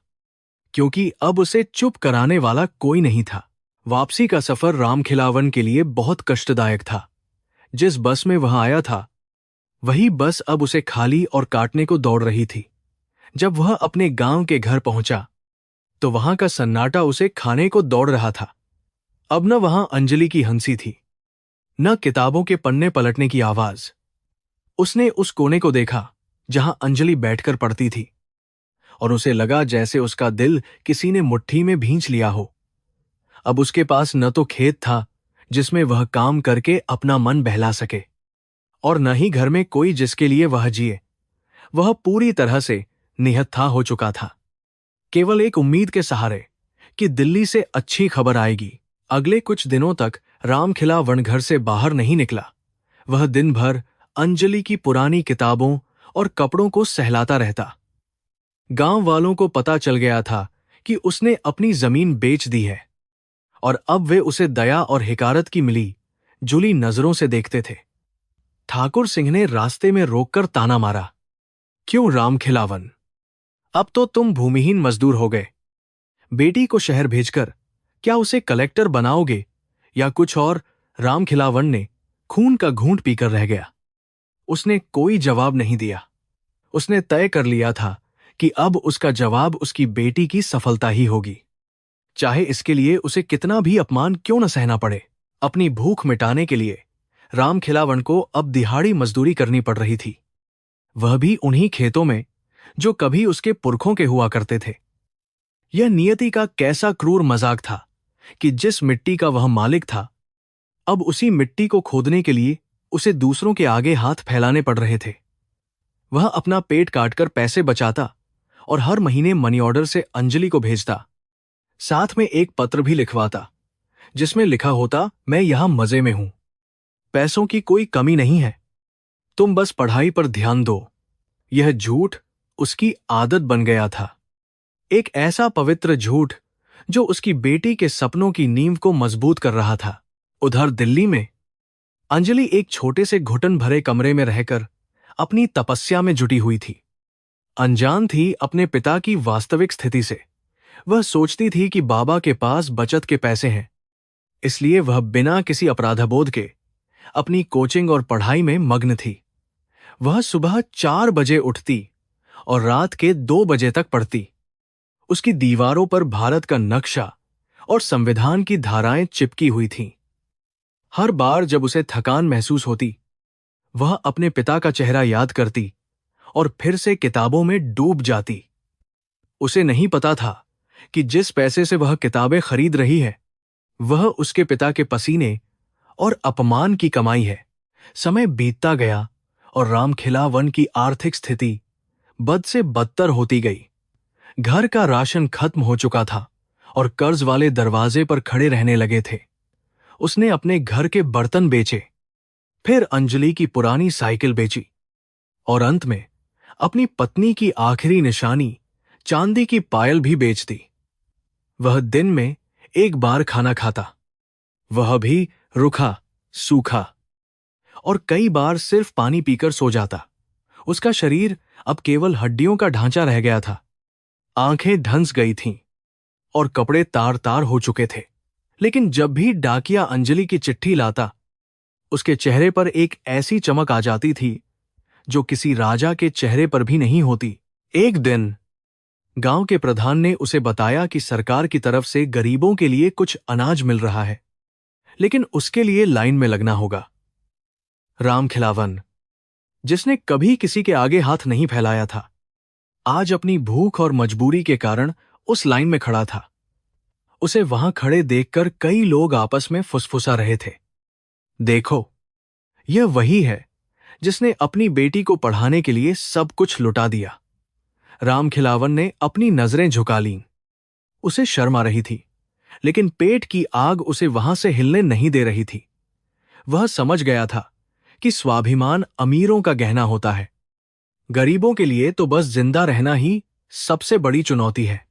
क्योंकि अब उसे चुप कराने वाला कोई नहीं था। वापसी का सफर रामखिलावन के लिए बहुत कष्टदायक था। जिस बस में वह आया था, वही बस अब उसे खाली और काटने को दौड़ रही थी। जब वह अपने गांव के घर पहुंचा, तो वहां का सन्नाटा उसे खाने को दौड़ रहा था। अब न वहां अंजलि की हंसी थी, न किताबों के पन्ने पलटने की आवाज। उसने उस कोने को देखा जहां अंजलि बैठकर पढ़ती थी, और उसे लगा जैसे उसका दिल किसी ने मुट्ठी में भींच लिया हो। अब उसके पास न तो खेत था जिसमें वह काम करके अपना मन बहला सके, और न ही घर में कोई जिसके लिए वह जिए। वह पूरी तरह से निहत्था हो चुका था, केवल एक उम्मीद के सहारे कि दिल्ली से अच्छी खबर आएगी। अगले कुछ दिनों तक रामखिलावन घर से बाहर नहीं निकला। वह दिन भर अंजलि की पुरानी किताबों और कपड़ों को सहलाता रहता। गांव वालों को पता चल गया था कि उसने अपनी जमीन बेच दी है और अब वे उसे दया और हिकारत की मिली जुली नजरों से देखते थे। ठाकुर सिंह ने रास्ते में रोककर ताना मारा, क्यों रामखिलावन, अब तो तुम भूमिहीन मजदूर हो गए। बेटी को शहर भेजकर क्या उसे कलेक्टर बनाओगे या कुछ और? रामखिलावन ने खून का घूंट पीकर रह गया। उसने कोई जवाब नहीं दिया। उसने तय कर लिया था कि अब उसका जवाब उसकी बेटी की सफलता ही होगी, चाहे इसके लिए उसे कितना भी अपमान क्यों न सहना पड़े। अपनी भूख मिटाने के लिए रामखिलावन को अब दिहाड़ी मजदूरी करनी पड़ रही थी, वह भी उन्हीं खेतों में जो कभी उसके पुरखों के हुआ करते थे। यह नियति का कैसा क्रूर मजाक था कि जिस मिट्टी का वह मालिक था, अब उसी मिट्टी को खोदने के लिए उसे दूसरों के आगे हाथ फैलाने पड़ रहे थे। वह अपना पेट काटकर पैसे बचाता और हर महीने मनी ऑर्डर से अंजलि को भेजता, साथ में एक पत्र भी लिखवाता जिसमें लिखा होता, मैं यहां मजे में हूं, पैसों की कोई कमी नहीं है, तुम बस पढ़ाई पर ध्यान दो। यह झूठ उसकी आदत बन गया था, एक ऐसा पवित्र झूठ जो उसकी बेटी के सपनों की नींव को मजबूत कर रहा था। उधर दिल्ली में अंजलि एक छोटे से घुटन भरे कमरे में रहकर अपनी तपस्या में जुटी हुई थी। अनजान थी अपने पिता की वास्तविक स्थिति से। वह सोचती थी कि बाबा के पास बचत के पैसे हैं, इसलिए वह बिना किसी अपराधबोध के अपनी कोचिंग और पढ़ाई में मग्न थी। वह सुबह 4 बजे उठती और रात के 2 बजे तक पढ़ती। उसकी दीवारों पर भारत का नक्शा और संविधान की धाराएं चिपकी हुई थीं। हर बार जब उसे थकान महसूस होती, वह अपने पिता का चेहरा याद करती और फिर से किताबों में डूब जाती। उसे नहीं पता था कि जिस पैसे से वह किताबें खरीद रही है, वह उसके पिता के पसीने और अपमान की कमाई है। समय बीतता गया और रामखिलावन की आर्थिक स्थिति बद से बदतर होती गई। घर का राशन खत्म हो चुका था और कर्ज वाले दरवाजे पर खड़े रहने लगे थे। उसने अपने घर के बर्तन बेचे, फिर अंजलि की पुरानी साइकिल बेची और अंत में अपनी पत्नी की आखिरी निशानी चांदी की पायल भी बेच दी। वह दिन में एक बार खाना खाता, वह भी रूखा सूखा, और कई बार सिर्फ पानी पीकर सो जाता। उसका शरीर अब केवल हड्डियों का ढांचा रह गया था। आंखें ढंस गई थीं और कपड़े तार तार हो चुके थे। लेकिन जब भी डाकिया अंजलि की चिट्ठी लाता, उसके चेहरे पर एक ऐसी चमक आ जाती थी जो किसी राजा के चेहरे पर भी नहीं होती। एक दिन गांव के प्रधान ने उसे बताया कि सरकार की तरफ से गरीबों के लिए कुछ अनाज मिल रहा है, लेकिन उसके लिए लाइन में लगना होगा। रामखिलावन, जिसने कभी किसी के आगे हाथ नहीं फैलाया था, आज अपनी भूख और मजबूरी के कारण उस लाइन में खड़ा था। उसे वहां खड़े देखकर कई लोग आपस में फुसफुसा रहे थे, देखो, यह वही है जिसने अपनी बेटी को पढ़ाने के लिए सब कुछ लुटा दिया। रामखिलावन ने अपनी नजरें झुका लीं। उसे शर्म आ रही थी, लेकिन पेट की आग उसे वहां से हिलने नहीं दे रही थी। वह समझ गया था कि स्वाभिमान अमीरों का गहना होता है, गरीबों के लिए तो बस जिंदा रहना ही सबसे बड़ी चुनौती है।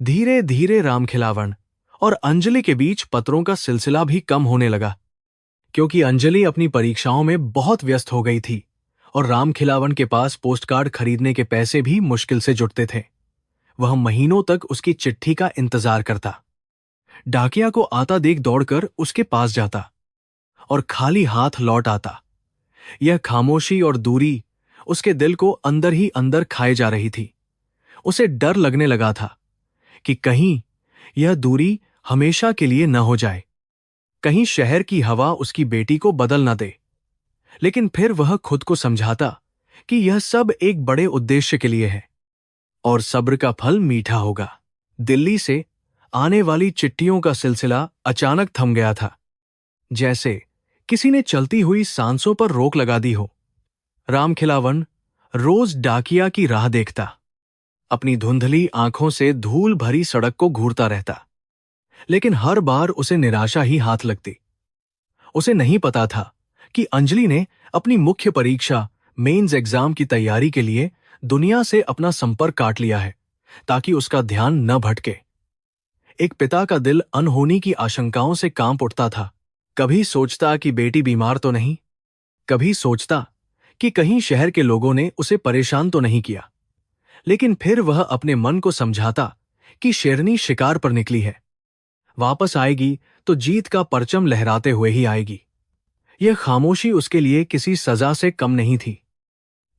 धीरे धीरे रामखिलावन और अंजलि के बीच पत्रों का सिलसिला भी कम होने लगा, क्योंकि अंजलि अपनी परीक्षाओं में बहुत व्यस्त हो गई थी और रामखिलावन के पास पोस्टकार्ड खरीदने के पैसे भी मुश्किल से जुटते थे। वह महीनों तक उसकी चिट्ठी का इंतजार करता, डाकिया को आता देख दौड़कर उसके पास जाता और खाली हाथ लौट आता। यह खामोशी और दूरी उसके दिल को अंदर ही अंदर खाए जा रही थी। उसे डर लगने लगा था कि कहीं यह दूरी हमेशा के लिए न हो जाए, कहीं शहर की हवा उसकी बेटी को बदल न दे। लेकिन फिर वह खुद को समझाता कि यह सब एक बड़े उद्देश्य के लिए है और सब्र का फल मीठा होगा। दिल्ली से आने वाली चिट्ठियों का सिलसिला अचानक थम गया था, जैसे किसी ने चलती हुई सांसों पर रोक लगा दी हो। रामखिलावन रोज डाकिया की राह देखता, अपनी धुंधली आंखों से धूल भरी सड़क को घूरता रहता, लेकिन हर बार उसे निराशा ही हाथ लगती। उसे नहीं पता था कि अंजलि ने अपनी मुख्य परीक्षा मेंस एग्जाम की तैयारी के लिए दुनिया से अपना संपर्क काट लिया है। ताकि उसका ध्यान न भटके। एक पिता का दिल अनहोनी की आशंकाओं से कांप उठता था। कभी सोचता कि बेटी बीमार तो नहीं, कभी सोचता कि कहीं शहर के लोगों ने उसे परेशान तो नहीं किया। लेकिन फिर वह अपने मन को समझाता कि शेरनी शिकार पर निकली है, वापस आएगी तो जीत का परचम लहराते हुए ही आएगी। यह खामोशी उसके लिए किसी सजा से कम नहीं थी,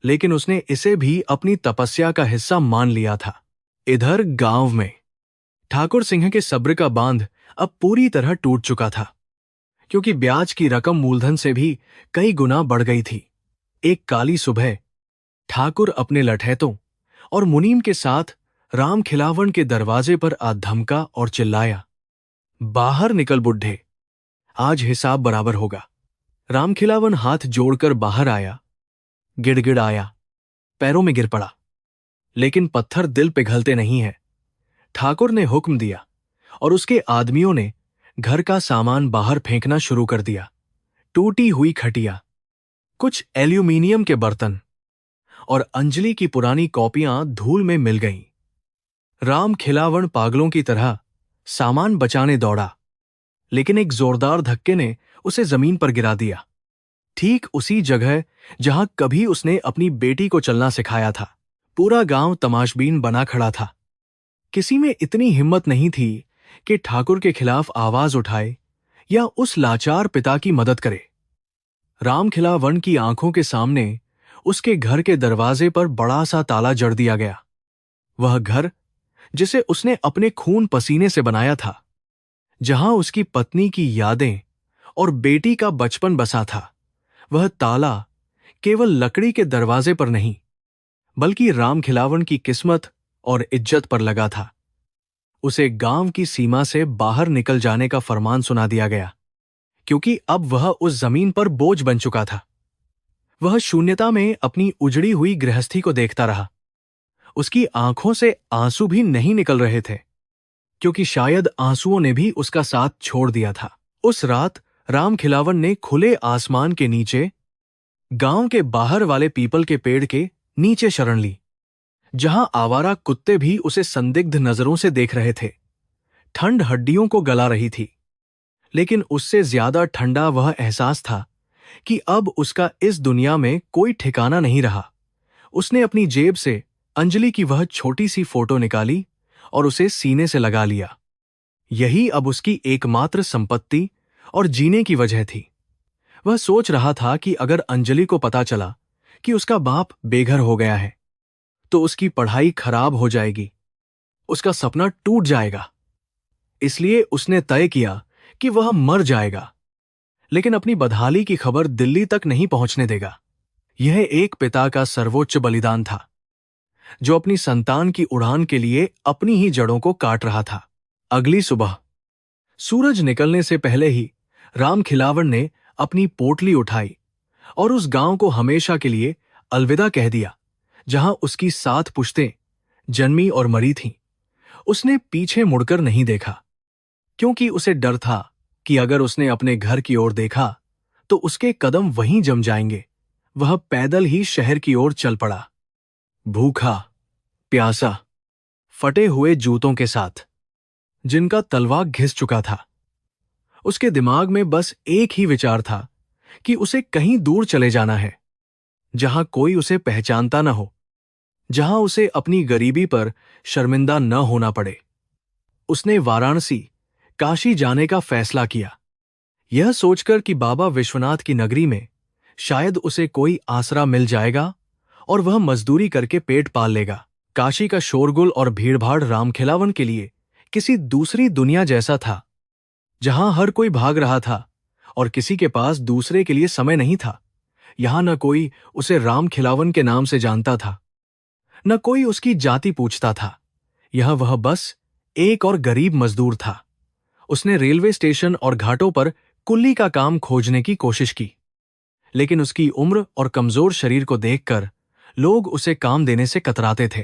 लेकिन उसने इसे भी अपनी तपस्या का हिस्सा मान लिया था। इधर गांव में ठाकुर सिंह के सब्र का बांध अब पूरी तरह टूट चुका था, क्योंकि ब्याज की रकम मूलधन से भी कई गुना बढ़ गई थी। एक काली सुबह ठाकुर अपने लठैतों और मुनीम के साथ राम खिलावन के दरवाजे पर आ धमका और चिल्लाया, बाहर निकल बुड्ढे, आज हिसाब बराबर होगा। राम खिलावन हाथ जोड़कर बाहर आया, गिड़गिड़ाया, पैरों में गिर पड़ा। लेकिन पत्थर दिल पिघलते नहीं है। ठाकुर ने हुक्म दिया और उसके आदमियों ने घर का सामान बाहर फेंकना शुरू कर दिया। टूटी हुई खटिया, कुछ एल्यूमीनियम के बर्तन और अंजलि की पुरानी कॉपियां धूल में मिल गईं। राम खिलावन पागलों की तरह सामान बचाने दौड़ा, लेकिन एक जोरदार धक्के ने उसे जमीन पर गिरा दिया, ठीक उसी जगह जहां कभी उसने अपनी बेटी को चलना सिखाया था। पूरा गांव तमाशबीन बना खड़ा था। किसी में इतनी हिम्मत नहीं थी कि ठाकुर के खिलाफ आवाज उठाए या उस लाचार पिता की मदद करे। राम खिलावन की आंखों के सामने उसके घर के दरवाजे पर बड़ा सा ताला जड़ दिया गया। वह घर जिसे उसने अपने खून पसीने से बनाया था, जहां उसकी पत्नी की यादें और बेटी का बचपन बसा था, वह ताला केवल लकड़ी के दरवाजे पर नहीं, बल्कि राम खिलावन की किस्मत और इज्जत पर लगा था। उसे गांव की सीमा से बाहर निकल जाने का फरमान सुना दिया गया, क्योंकि अब वह उस जमीन पर बोझ बन चुका था। वह शून्यता में अपनी उजड़ी हुई गृहस्थी को देखता रहा। उसकी आंखों से आंसू भी नहीं निकल रहे थे, क्योंकि शायद आंसुओं ने भी उसका साथ छोड़ दिया था। उस रात राम खिलावन ने खुले आसमान के नीचे, गांव के बाहर वाले पीपल के पेड़ के नीचे शरण ली, जहां आवारा कुत्ते भी उसे संदिग्ध नजरों से देख रहे थे। ठंड हड्डियों को गला रही थी, लेकिन उससे ज्यादा ठंडा वह एहसास था कि अब उसका इस दुनिया में कोई ठिकाना नहीं रहा। उसने अपनी जेब से अंजलि की वह छोटी सी फोटो निकाली और उसे सीने से लगा लिया। यही अब उसकी एकमात्र संपत्ति और जीने की वजह थी। वह सोच रहा था कि अगर अंजलि को पता चला कि उसका बाप बेघर हो गया है, तो उसकी पढ़ाई खराब हो जाएगी, उसका सपना टूट जाएगा। इसलिए उसने तय किया कि वह मर जाएगा, लेकिन अपनी बदहाली की खबर दिल्ली तक नहीं पहुंचने देगा। यह एक पिता का सर्वोच्च बलिदान था, जो अपनी संतान की उड़ान के लिए अपनी ही जड़ों को काट रहा था। अगली सुबह सूरज निकलने से पहले ही राम खिलावन ने अपनी पोटली उठाई और उस गांव को हमेशा के लिए अलविदा कह दिया, जहां उसकी 7 पुश्तें जन्मी और मरी थीं। उसने पीछे मुड़कर नहीं देखा, क्योंकि उसे डर था कि अगर उसने अपने घर की ओर देखा तो उसके कदम वहीं जम जाएंगे। वह पैदल ही शहर की ओर चल पड़ा, भूखा, प्यासा, फटे हुए जूतों के साथ, जिनका तलवा घिस चुका था। उसके दिमाग में बस एक ही विचार था कि उसे कहीं दूर चले जाना है, जहां कोई उसे पहचानता न हो, जहां उसे अपनी गरीबी पर शर्मिंदा न होना पड़े। उसने वाराणसी, काशी जाने का फैसला किया, यह सोचकर कि बाबा विश्वनाथ की नगरी में शायद उसे कोई आसरा मिल जाएगा और वह मजदूरी करके पेट पाल लेगा। काशी का शोरगुल और भीड़भाड़ रामखिलावन के लिए किसी दूसरी दुनिया जैसा था, जहां हर कोई भाग रहा था और किसी के पास दूसरे के लिए समय नहीं था। यहां न कोई उसे रामखिलावन के नाम से जानता था, न कोई उसकी जाति पूछता था। यह वह बस एक और गरीब मजदूर था। उसने रेलवे स्टेशन और घाटों पर कुल्ली का काम खोजने की कोशिश की, लेकिन उसकी उम्र और कमजोर शरीर को देखकर लोग उसे काम देने से कतराते थे।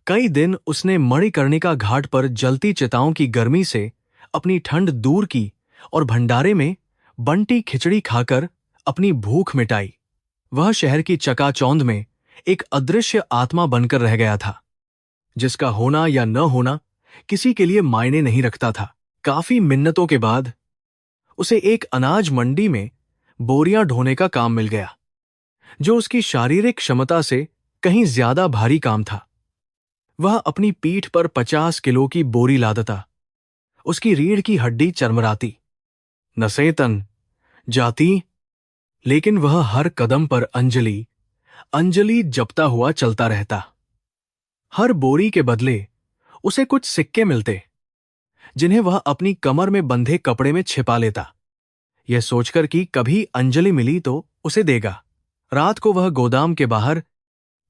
कई दिन उसने मणिकर्णिका घाट पर जलती चिताओं की गर्मी से अपनी ठंड दूर की और भंडारे में बंटी खिचड़ी खाकर अपनी भूख मिटाई। वह शहर की चकाचौंध में एक अदृश्य आत्मा बनकर रह गया था, जिसका होना या न होना किसी के लिए मायने नहीं रखता था। काफी मिन्नतों के बाद उसे एक अनाज मंडी में बोरियां ढोने का काम मिल गया, जो उसकी शारीरिक क्षमता से कहीं ज्यादा भारी काम था। वह अपनी पीठ पर 50 किलो की बोरी लादता। उसकी रीढ़ की हड्डी चरमराती, नसें तन जाती, लेकिन वह हर कदम पर अंजलि अंजलि जपता हुआ चलता रहता। हर बोरी के बदले उसे कुछ सिक्के मिलते, जिन्हें वह अपनी कमर में बंधे कपड़े में छिपा लेता, यह सोचकर कि कभी अंजलि मिली तो उसे देगा। रात को वह गोदाम के बाहर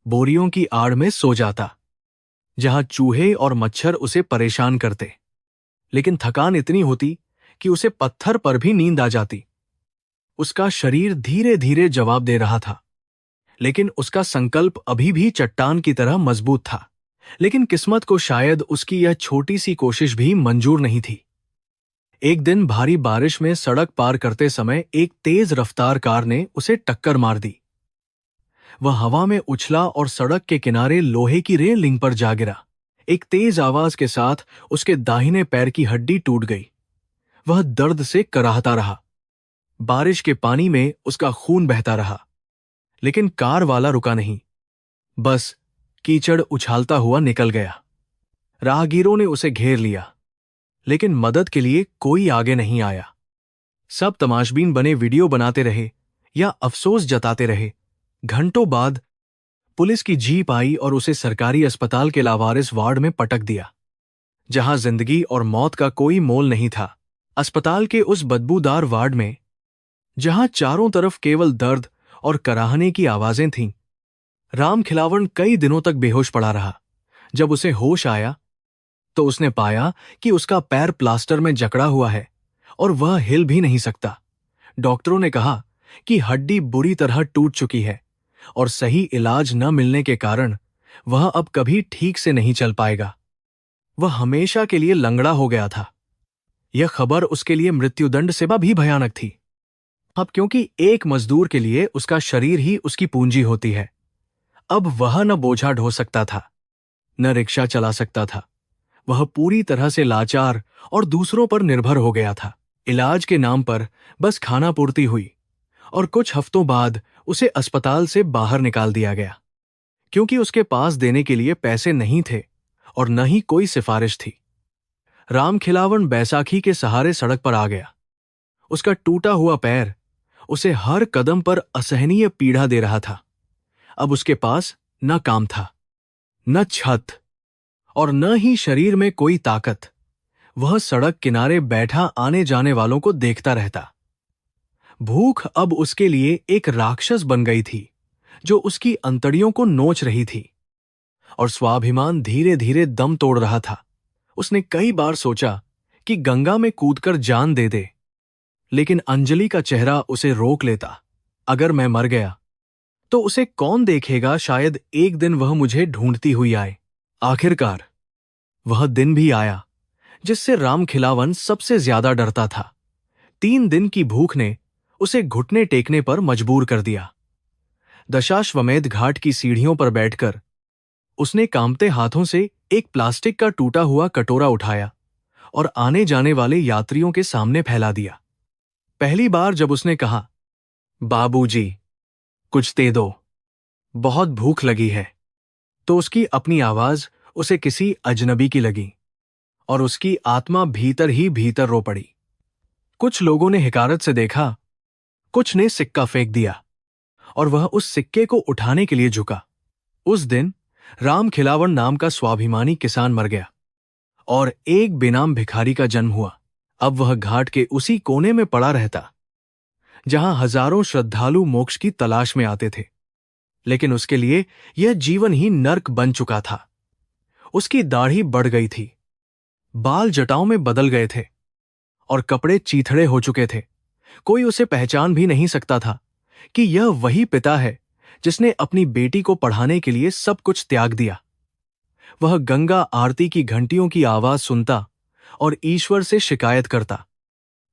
बोरियों की आड़ में सो जाता, जहां चूहे और मच्छर उसे परेशान करते। लेकिन थकान इतनी होती कि उसे पत्थर पर भी नींद आ जाती। उसका शरीर धीरे धीरे जवाब दे रहा था, लेकिन उसका संकल्प अभी भी चट्टान की तरह मजबूत था। लेकिन किस्मत को शायद उसकी यह छोटी सी कोशिश भी मंजूर नहीं थी। एक दिन भारी बारिश में सड़क पार करते समय एक तेज रफ्तार कार ने उसे टक्कर मार दी। वह हवा में उछला और सड़क के किनारे लोहे की रेलिंग पर जा गिरा। एक तेज आवाज के साथ उसके दाहिने पैर की हड्डी टूट गई। वह दर्द से कराहता रहा। बारिश के पानी में उसका खून बहता रहा, लेकिन कार वाला रुका नहीं। बस कीचड़ उछालता हुआ निकल गया। राहगीरों ने उसे घेर लिया, लेकिन मदद के लिए कोई आगे नहीं आया। सब तमाशबीन बने वीडियो बनाते रहे या अफसोस जताते रहे। घंटों बाद पुलिस की जीप आई और उसे सरकारी अस्पताल के लावारिस वार्ड में पटक दिया, जहां जिंदगी और मौत का कोई मोल नहीं था। अस्पताल के उस बदबूदार वार्ड में, जहां चारों तरफ केवल दर्द और कराहने की आवाजें थीं, राम खिलावन कई दिनों तक बेहोश पड़ा रहा। जब उसे होश आया तो उसने पाया कि उसका पैर प्लास्टर में जकड़ा हुआ है और वह हिल भी नहीं सकता। डॉक्टरों ने कहा कि हड्डी बुरी तरह टूट चुकी है और सही इलाज न मिलने के कारण वह अब कभी ठीक से नहीं चल पाएगा। वह हमेशा के लिए लंगड़ा हो गया था। यह खबर उसके लिए मृत्युदंड से भी भयानक थी। अब क्योंकि एक मजदूर के लिए उसका शरीर ही उसकी पूंजी होती है। अब वह न बोझा ढो सकता था, न रिक्शा चला सकता था। वह पूरी तरह से लाचार और दूसरों पर निर्भर हो गया था। इलाज के नाम पर बस खाना पूर्ति हुई और कुछ हफ्तों बाद उसे अस्पताल से बाहर निकाल दिया गया, क्योंकि उसके पास देने के लिए पैसे नहीं थे और न ही कोई सिफारिश थी। राम खिलावन बैसाखी के सहारे सड़क पर आ गया। उसका टूटा हुआ पैर उसे हर कदम पर असहनीय पीड़ा दे रहा था। अब उसके पास न काम था, न छत और न ही शरीर में कोई ताकत। वह सड़क किनारे बैठा आने जाने वालों को देखता रहता। भूख अब उसके लिए एक राक्षस बन गई थी, जो उसकी अंतड़ियों को नोच रही थी, और स्वाभिमान धीरे धीरे दम तोड़ रहा था। उसने कई बार सोचा कि गंगा में कूदकर जान दे दे, लेकिन अंजलि का चेहरा उसे रोक लेता। अगर मैं मर गया तो उसे कौन देखेगा? शायद एक दिन वह मुझे ढूंढती हुई आए। आखिरकार वह दिन भी आया जिससे राम खिलावन सबसे ज्यादा डरता था। 3 दिन की भूख ने उसे घुटने टेकने पर मजबूर कर दिया। दशाश्वमेध घाट की सीढ़ियों पर बैठकर उसने कांपते हाथों से एक प्लास्टिक का टूटा हुआ कटोरा उठाया और आने जाने वाले यात्रियों के सामने फैला दिया। पहली बार जब उसने कहा, बाबूजी, कुछ दे दो, बहुत भूख लगी है, तो उसकी अपनी आवाज उसे किसी अजनबी की लगी और उसकी आत्मा भीतर ही भीतर रो पड़ी। कुछ लोगों ने हिकारत से देखा, कुछ ने सिक्का फेंक दिया और वह उस सिक्के को उठाने के लिए झुका। उस दिन राम खिलावन नाम का स्वाभिमानी किसान मर गया और एक बेनाम भिखारी का जन्म हुआ। अब वह घाट के उसी कोने में पड़ा रहता जहां हजारों श्रद्धालु मोक्ष की तलाश में आते थे, लेकिन उसके लिए यह जीवन ही नर्क बन चुका था। उसकी दाढ़ी बढ़ गई थी, बाल जटाओं में बदल गए थे और कपड़े चीथड़े हो चुके थे। कोई उसे पहचान भी नहीं सकता था कि यह वही पिता है जिसने अपनी बेटी को पढ़ाने के लिए सब कुछ त्याग दिया। वह गंगा आरती की घंटियों की आवाज सुनता और ईश्वर से शिकायत करता,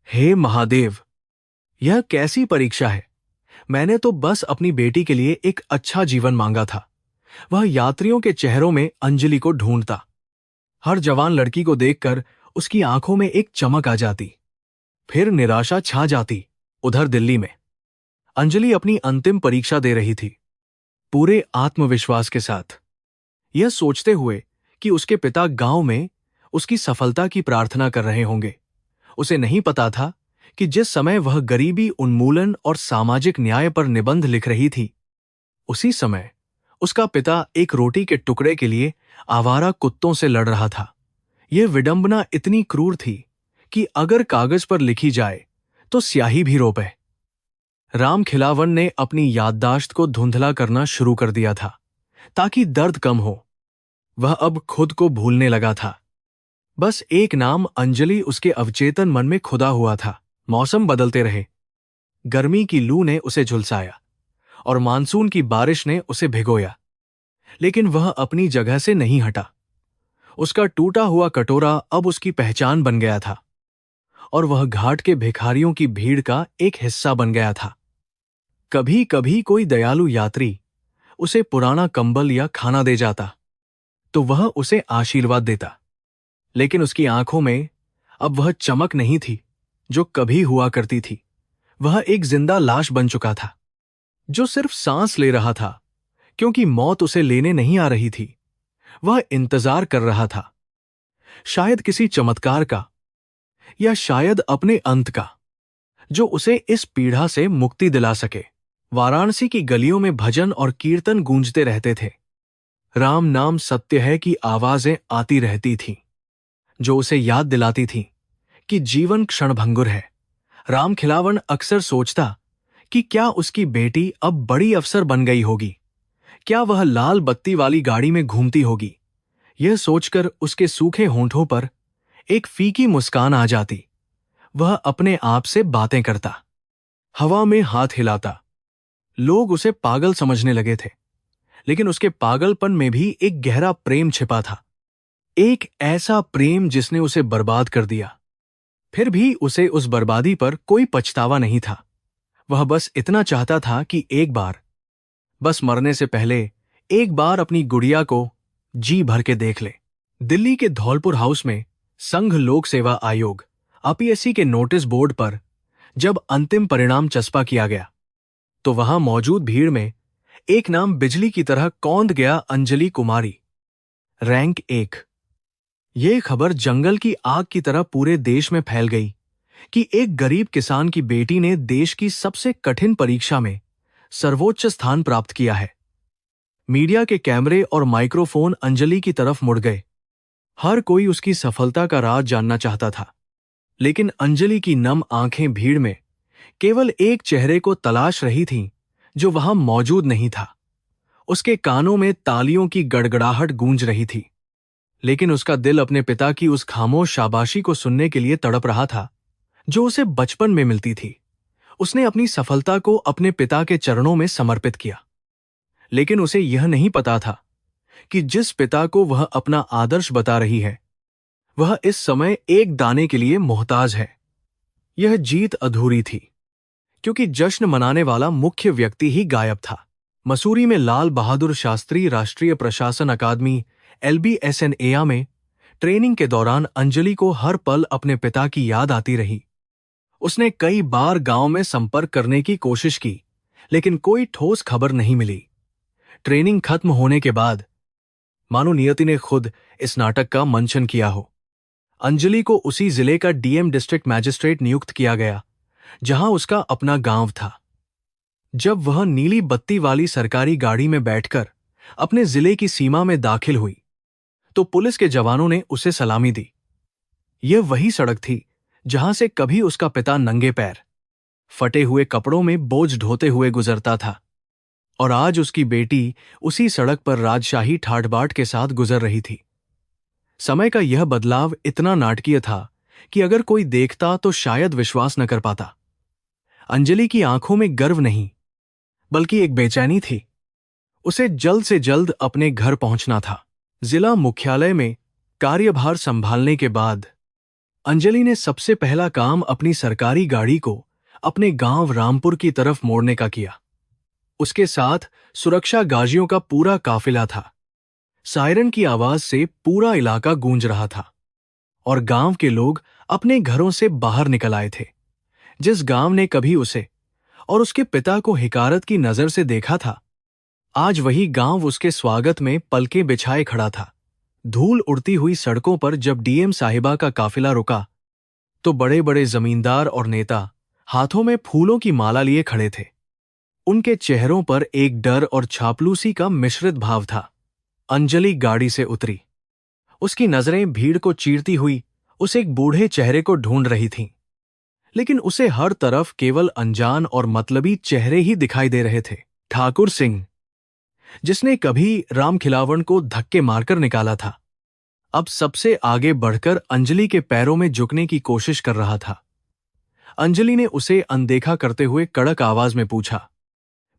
हे महादेव, यह कैसी परीक्षा है? मैंने तो बस अपनी बेटी के लिए एक अच्छा जीवन मांगा था, वह यात्रियों के चेहरों में अंजलि को ढूंढता। हर जवान लड़की को देखकर उसकी आंखों में एक चमक आ जाती, फिर निराशा छा जाती। उधर दिल्ली में अंजलि अपनी अंतिम परीक्षा दे रही थी, पूरे आत्मविश्वास के साथ, यह सोचते हुए कि उसके पिता गांव में उसकी सफलता की प्रार्थना कर रहे होंगे। उसे नहीं पता था कि जिस समय वह गरीबी उन्मूलन और सामाजिक न्याय पर निबंध लिख रही थी, उसी समय उसका पिता एक रोटी के टुकड़े के लिए आवारा कुत्तों से लड़ रहा था। यह विडंबना इतनी क्रूर थी कि अगर कागज पर लिखी जाए तो स्याही भी रोपे। राम खिलावन ने अपनी याददाश्त को धुंधला करना शुरू कर दिया था ताकि दर्द कम हो। वह अब खुद को भूलने लगा था। बस एक नाम अंजलि उसके अवचेतन मन में खुदा हुआ था। मौसम बदलते रहे। गर्मी की लू ने उसे झुलसाया और मानसून की बारिश ने उसे भिगोया, लेकिन वह अपनी जगह से नहीं हटा। उसका टूटा हुआ कटोरा अब उसकी पहचान बन गया था और वह घाट के भिखारियों की भीड़ का एक हिस्सा बन गया था। कभी कभी कोई दयालु यात्री उसे पुराना कंबल या खाना दे जाता तो वह उसे आशीर्वाद देता, लेकिन उसकी आंखों में अब वह चमक नहीं थी जो कभी हुआ करती थी। वह एक जिंदा लाश बन चुका था जो सिर्फ सांस ले रहा था, क्योंकि मौत उसे लेने नहीं आ रही थी। वह इंतजार कर रहा था, शायद किसी चमत्कार का, या शायद अपने अंत का, जो उसे इस पीड़ा से मुक्ति दिला सके। वाराणसी की गलियों में भजन और कीर्तन गूंजते रहते थे। राम नाम सत्य है की आवाजें आती रहती थीं, जो उसे याद दिलाती थीं कि जीवन क्षणभंगुर है। राम खिलावन अक्सर सोचता कि क्या उसकी बेटी अब बड़ी अफसर बन गई होगी, क्या वह लाल बत्ती वाली गाड़ी में घूमती होगी। यह सोचकर उसके सूखे होंठों पर एक फीकी मुस्कान आ जाती। वह अपने आप से बातें करता, हवा में हाथ हिलाता। लोग उसे पागल समझने लगे थे, लेकिन उसके पागलपन में भी एक गहरा प्रेम छिपा था, एक ऐसा प्रेम जिसने उसे बर्बाद कर दिया। फिर भी उसे उस बर्बादी पर कोई पछतावा नहीं था। वह बस इतना चाहता था कि एक बार, बस मरने से पहले एक बार अपनी गुड़िया को जी भर के देख ले। दिल्ली के धौलपुर हाउस में संघ लोक सेवा आयोग APSC के नोटिस बोर्ड पर जब अंतिम परिणाम चस्पा किया गया तो वहां मौजूद भीड़ में एक नाम बिजली की तरह कौंध गया, अंजलि कुमारी, रैंक 1। यह खबर जंगल की आग की तरह पूरे देश में फैल गई कि एक गरीब किसान की बेटी ने देश की सबसे कठिन परीक्षा में सर्वोच्च स्थान प्राप्त किया है। मीडिया के कैमरे और माइक्रोफोन अंजलि की तरफ मुड़ गए। हर कोई उसकी सफलता का राज जानना चाहता था, लेकिन अंजलि की नम आंखें भीड़ में केवल एक चेहरे को तलाश रही थीं जो वहां मौजूद नहीं था। उसके कानों में तालियों की गड़गड़ाहट गूंज रही थी, लेकिन उसका दिल अपने पिता की उस खामोश शाबाशी को सुनने के लिए तड़प रहा था जो उसे बचपन में मिलती थी। उसने अपनी सफलता को अपने पिता के चरणों में समर्पित किया, लेकिन उसे यह नहीं पता था कि जिस पिता को वह अपना आदर्श बता रही है, वह इस समय एक दाने के लिए मोहताज है। यह जीत अधूरी थी क्योंकि जश्न मनाने वाला मुख्य व्यक्ति ही गायब था। मसूरी में लाल बहादुर शास्त्री राष्ट्रीय प्रशासन अकादमी LBSNA में ट्रेनिंग के दौरान अंजलि को हर पल अपने पिता की याद आती रही। उसने कई बार गांव में संपर्क करने की कोशिश की, लेकिन कोई ठोस खबर नहीं मिली। ट्रेनिंग खत्म होने के बाद मानो नियति ने खुद इस नाटक का मंचन किया हो। अंजलि को उसी जिले का DM डिस्ट्रिक्ट मैजिस्ट्रेट नियुक्त किया गया जहां उसका अपना गांव था। जब वह नीली बत्ती वाली सरकारी गाड़ी में बैठकर अपने जिले की सीमा में दाखिल हुई तो पुलिस के जवानों ने उसे सलामी दी। यह वही सड़क थी जहां से कभी उसका पिता नंगे पैर, फटे हुए कपड़ों में बोझ ढोते हुए गुजरता था, और आज उसकी बेटी उसी सड़क पर राजशाही ठाट-बाट के साथ गुजर रही थी। समय का यह बदलाव इतना नाटकीय था कि अगर कोई देखता तो शायद विश्वास न कर पाता। अंजलि की आंखों में गर्व नहीं, बल्कि एक बेचैनी थी। उसे जल्द से जल्द अपने घर पहुंचना था। जिला मुख्यालय में कार्यभार संभालने के बाद अंजलि ने सबसे पहला काम अपनी सरकारी गाड़ी को अपने गांव रामपुर की तरफ मोड़ने का किया। उसके साथ सुरक्षा गाजियों का पूरा काफिला था। सायरन की आवाज से पूरा इलाका गूंज रहा था और गांव के लोग अपने घरों से बाहर निकल आए थे। जिस गांव ने कभी उसे और उसके पिता को हिकारत की नजर से देखा था, आज वही गांव उसके स्वागत में पलकें बिछाए खड़ा था। धूल उड़ती हुई सड़कों पर जब डीएम साहिबा का काफिला रुका, तो बड़े बड़े जमींदार और नेता हाथों में फूलों की माला लिए खड़े थे। उनके चेहरों पर एक डर और चापलूसी का मिश्रित भाव था। अंजलि गाड़ी से उतरी। उसकी नजरें भीड़ को चीरती हुई उस एक बूढ़े चेहरे को ढूंढ रही थीं, लेकिन उसे हर तरफ केवल अनजान और मतलबी चेहरे ही दिखाई दे रहे थे। ठाकुर सिंह, जिसने कभी राम खिलावन को धक्के मारकर निकाला था, अब सबसे आगे बढ़कर अंजलि के पैरों में झुकने की कोशिश कर रहा था। अंजलि ने उसे अनदेखा करते हुए कड़क आवाज में पूछा,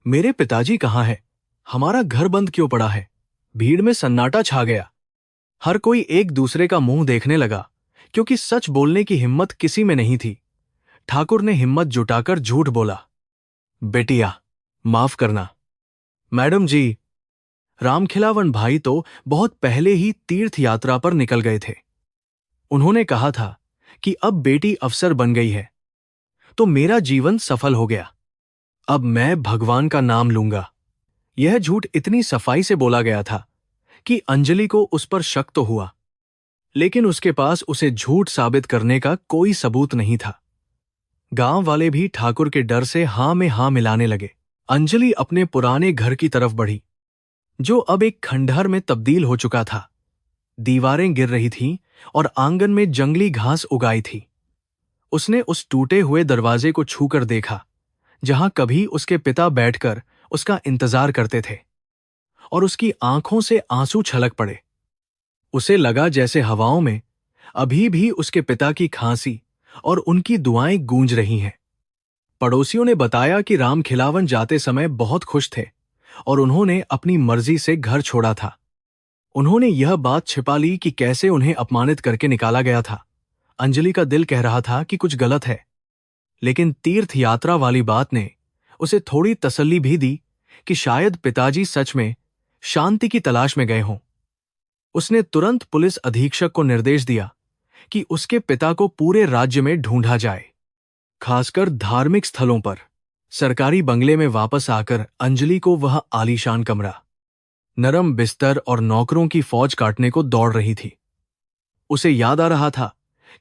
मेरे पिताजी कहाँ हैं? हमारा घर बंद क्यों पड़ा है? भीड़ में सन्नाटा छा गया। हर कोई एक दूसरे का मुंह देखने लगा, क्योंकि सच बोलने की हिम्मत किसी में नहीं थी। ठाकुर ने हिम्मत जुटाकर झूठ बोला, बेटिया, माफ करना। मैडम जी, रामखिलावन भाई तो बहुत पहले ही तीर्थ यात्रा पर निकल गए थे। उन्होंने कहा था कि अब बेटी अफसर बन गई है तो मेरा जीवन सफल हो गया। अब मैं भगवान का नाम लूंगा। यह झूठ इतनी सफाई से बोला गया था कि अंजलि को उस पर शक तो हुआ, लेकिन उसके पास उसे झूठ साबित करने का कोई सबूत नहीं था। गांव वाले भी ठाकुर के डर से हां में हां मिलाने लगे। अंजलि अपने पुराने घर की तरफ बढ़ी, जो अब एक खंडहर में तब्दील हो चुका था। दीवारें गिर रही थीं और आंगन में जंगली घास उगाई थी। उसने उस टूटे हुए दरवाजे को छूकर देखा, जहां कभी उसके पिता बैठकर उसका इंतजार करते थे, और उसकी आंखों से आंसू छलक पड़े। उसे लगा जैसे हवाओं में अभी भी उसके पिता की खांसी और उनकी दुआएं गूंज रही हैं। पड़ोसियों ने बताया कि राम खिलावन जाते समय बहुत खुश थे और उन्होंने अपनी मर्जी से घर छोड़ा था। उन्होंने यह बात छिपा ली कि कैसे उन्हें अपमानित करके निकाला गया था। अंजलि का दिल कह रहा था कि कुछ गलत है, लेकिन तीर्थ यात्रा वाली बात ने उसे थोड़ी तसल्ली भी दी कि शायद पिताजी सच में शांति की तलाश में गए हों। उसने तुरंत पुलिस अधीक्षक को निर्देश दिया कि उसके पिता को पूरे राज्य में ढूंढा जाए, खासकर धार्मिक स्थलों पर। सरकारी बंगले में वापस आकर अंजलि को वह आलीशान कमरा, नरम बिस्तर और नौकरों की फौज काटने को दौड़ रही थी। उसे याद आ रहा था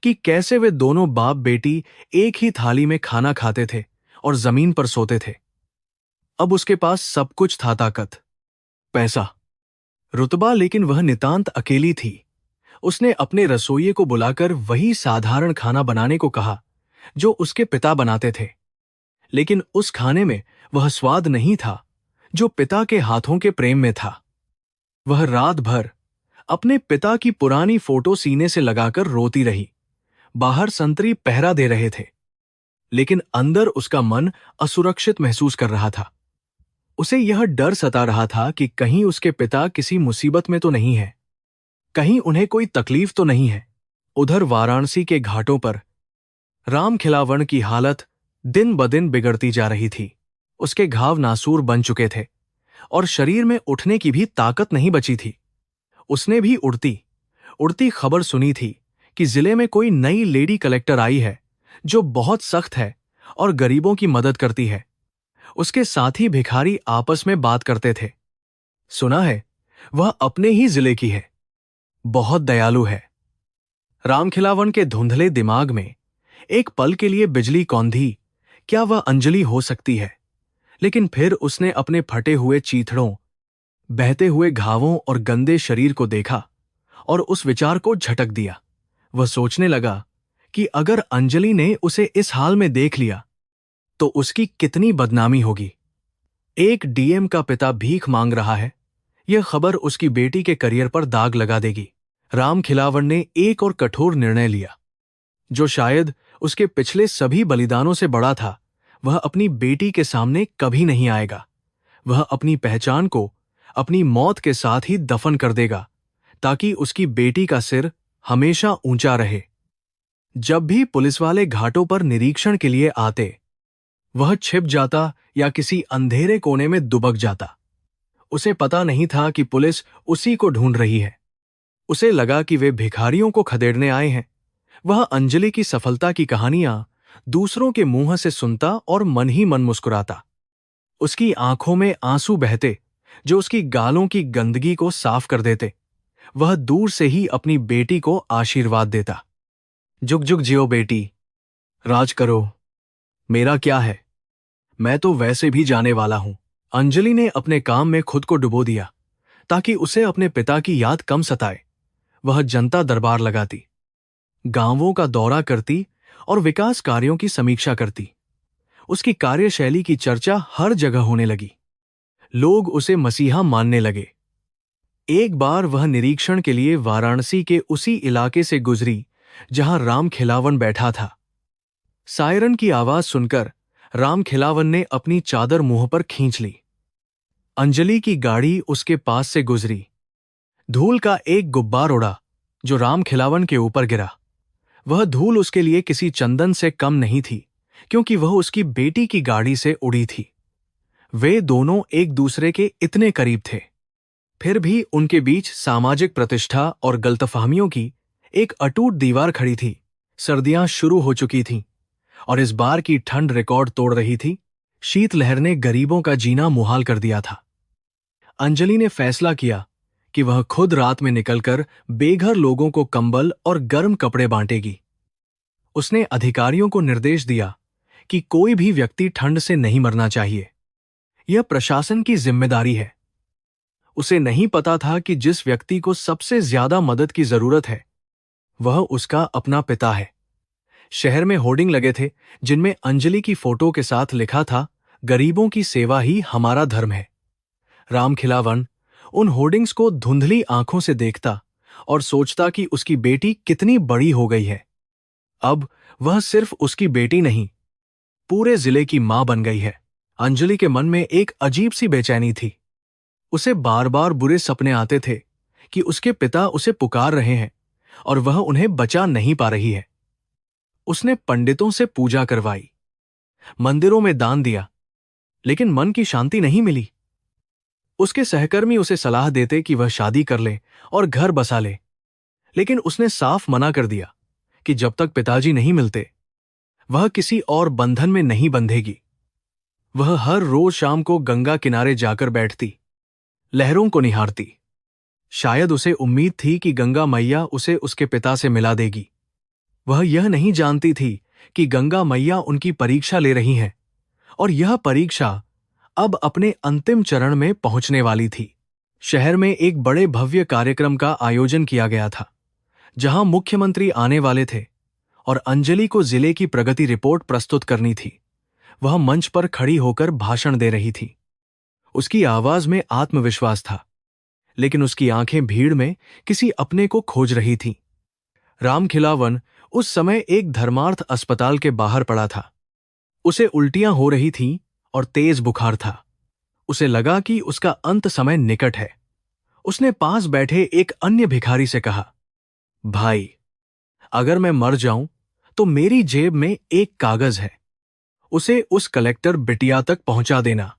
कि कैसे वे दोनों बाप बेटी एक ही थाली में खाना खाते थे और जमीन पर सोते थे। अब उसके पास सब कुछ था, ताकत, पैसा, रुतबा, लेकिन वह नितांत अकेली थी। उसने अपने रसोइये को बुलाकर वही साधारण खाना बनाने को कहा जो उसके पिता बनाते थे, लेकिन उस खाने में वह स्वाद नहीं था जो पिता के हाथों के प्रेम में था। वह रात भर अपने पिता की पुरानी फोटो सीने से लगाकर रोती रही। बाहर संतरी पहरा दे रहे थे, लेकिन अंदर उसका मन असुरक्षित महसूस कर रहा था। उसे यह डर सता रहा था कि कहीं उसके पिता किसी मुसीबत में तो नहीं है, कहीं उन्हें कोई तकलीफ तो नहीं है। उधर वाराणसी के घाटों पर राम खिलावन की हालत दिन ब दिन बिगड़ती जा रही थी। उसके घाव नासूर बन चुके थे और शरीर में उठने की भी ताकत नहीं बची थी। उसने भी उड़ती उड़ती खबर सुनी थी कि जिले में कोई नई लेडी कलेक्टर आई है जो बहुत सख्त है और गरीबों की मदद करती है। उसके साथी भिखारी आपस में बात करते थे। सुना है वह अपने ही जिले की है, बहुत दयालु है। रामखिलावन के धुंधले दिमाग में एक पल के लिए बिजली कौंधी, क्या वह अंजलि हो सकती है? लेकिन फिर उसने अपने फटे हुए चीथड़ों, बहते हुए घावों और गंदे शरीर को देखा और उस विचार को झटक दिया। वह सोचने लगा कि अगर अंजलि ने उसे इस हाल में देख लिया तो उसकी कितनी बदनामी होगी। एक डीएम का पिता भीख मांग रहा है, यह खबर उसकी बेटी के करियर पर दाग लगा देगी। राम खिलावन ने एक और कठोर निर्णय लिया, जो शायद उसके पिछले सभी बलिदानों से बड़ा था। वह अपनी बेटी के सामने कभी नहीं आएगा। वह अपनी पहचान को अपनी मौत के साथ ही दफन कर देगा, ताकि उसकी बेटी का सिर हमेशा ऊंचा रहे। जब भी पुलिस वाले घाटों पर निरीक्षण के लिए आते, वह छिप जाता या किसी अंधेरे कोने में दुबक जाता। उसे पता नहीं था कि पुलिस उसी को ढूंढ रही है। उसे लगा कि वे भिखारियों को खदेड़ने आए हैं। वह अंजलि की सफलता की कहानियां दूसरों के मुंह से सुनता और मन ही मन मुस्कुराता। उसकी आंखों में आंसू बहते जो उसकी गालों की गंदगी को साफ कर देते। वह दूर से ही अपनी बेटी को आशीर्वाद देता। जुग जुग जियो बेटी, राज करो। मेरा क्या है, मैं तो वैसे भी जाने वाला हूं। अंजलि ने अपने काम में खुद को डुबो दिया ताकि उसे अपने पिता की याद कम सताए। वह जनता दरबार लगाती, गांवों का दौरा करती और विकास कार्यों की समीक्षा करती। उसकी कार्यशैली की चर्चा हर जगह होने लगी। लोग उसे मसीहा मानने लगे। एक बार वह निरीक्षण के लिए वाराणसी के उसी इलाके से गुजरी जहां राम खिलावन बैठा था। सायरन की आवाज सुनकर राम खिलावन ने अपनी चादर मुंह पर खींच ली। अंजलि की गाड़ी उसके पास से गुजरी। धूल का एक गुब्बार उड़ा जो राम खिलावन के ऊपर गिरा। वह धूल उसके लिए किसी चंदन से कम नहीं थी, क्योंकि वह उसकी बेटी की गाड़ी से उड़ी थी। वे दोनों एक दूसरे के इतने करीब थे, फिर भी उनके बीच सामाजिक प्रतिष्ठा और गलतफहमियों की एक अटूट दीवार खड़ी थी। सर्दियां शुरू हो चुकी थीं और इस बार की ठंड रिकॉर्ड तोड़ रही थी। शीतलहर ने गरीबों का जीना मुहाल कर दिया था। अंजलि ने फैसला किया कि वह खुद रात में निकलकर बेघर लोगों को कंबल और गर्म कपड़े बांटेगी। उसने अधिकारियों को निर्देश दिया कि कोई भी व्यक्ति ठंड से नहीं मरना चाहिए। यह प्रशासन की जिम्मेदारी है। उसे नहीं पता था कि जिस व्यक्ति को सबसे ज्यादा मदद की जरूरत है वह उसका अपना पिता है। शहर में होर्डिंग लगे थे जिनमें अंजलि की फोटो के साथ लिखा था, गरीबों की सेवा ही हमारा धर्म है। राम खिलावन उन होर्डिंग्स को धुंधली आंखों से देखता और सोचता कि उसकी बेटी कितनी बड़ी हो गई है। अब वह सिर्फ उसकी बेटी नहीं, पूरे जिले की मां बन गई है। अंजलि के मन में एक अजीब सी बेचैनी थी। उसे बार बार बुरे सपने आते थे कि उसके पिता उसे पुकार रहे हैं और वह उन्हें बचा नहीं पा रही है। उसने पंडितों से पूजा करवाई, मंदिरों में दान दिया, लेकिन मन की शांति नहीं मिली। उसके सहकर्मी उसे सलाह देते कि वह शादी कर ले और घर बसा ले, लेकिन उसने साफ मना कर दिया कि जब तक पिताजी नहीं मिलते वह किसी और बंधन में नहीं बंधेगी। वह हर रोज शाम को गंगा किनारे जाकर बैठती, लहरों को निहारती। शायद उसे उम्मीद थी कि गंगा मैया उसे उसके पिता से मिला देगी। वह यह नहीं जानती थी कि गंगा मैया उनकी परीक्षा ले रही हैं और यह परीक्षा अब अपने अंतिम चरण में पहुंचने वाली थी। शहर में एक बड़े भव्य कार्यक्रम का आयोजन किया गया था, जहां मुख्यमंत्री आने वाले थे और अंजलि को जिले की प्रगति रिपोर्ट प्रस्तुत करनी थी। वह मंच पर खड़ी होकर भाषण दे रही थी। उसकी आवाज में आत्मविश्वास था, लेकिन उसकी आंखें भीड़ में किसी अपने को खोज रही थीं। राम खिलावन उस समय एक धर्मार्थ अस्पताल के बाहर पड़ा था। उसे उल्टियां हो रही थीं और तेज बुखार था। उसे लगा कि उसका अंत समय निकट है। उसने पास बैठे एक अन्य भिखारी से कहा, भाई, अगर मैं मर जाऊं तो मेरी जेब में एक कागज है, उसे उस कलेक्टर बिटिया तक पहुंचा देना।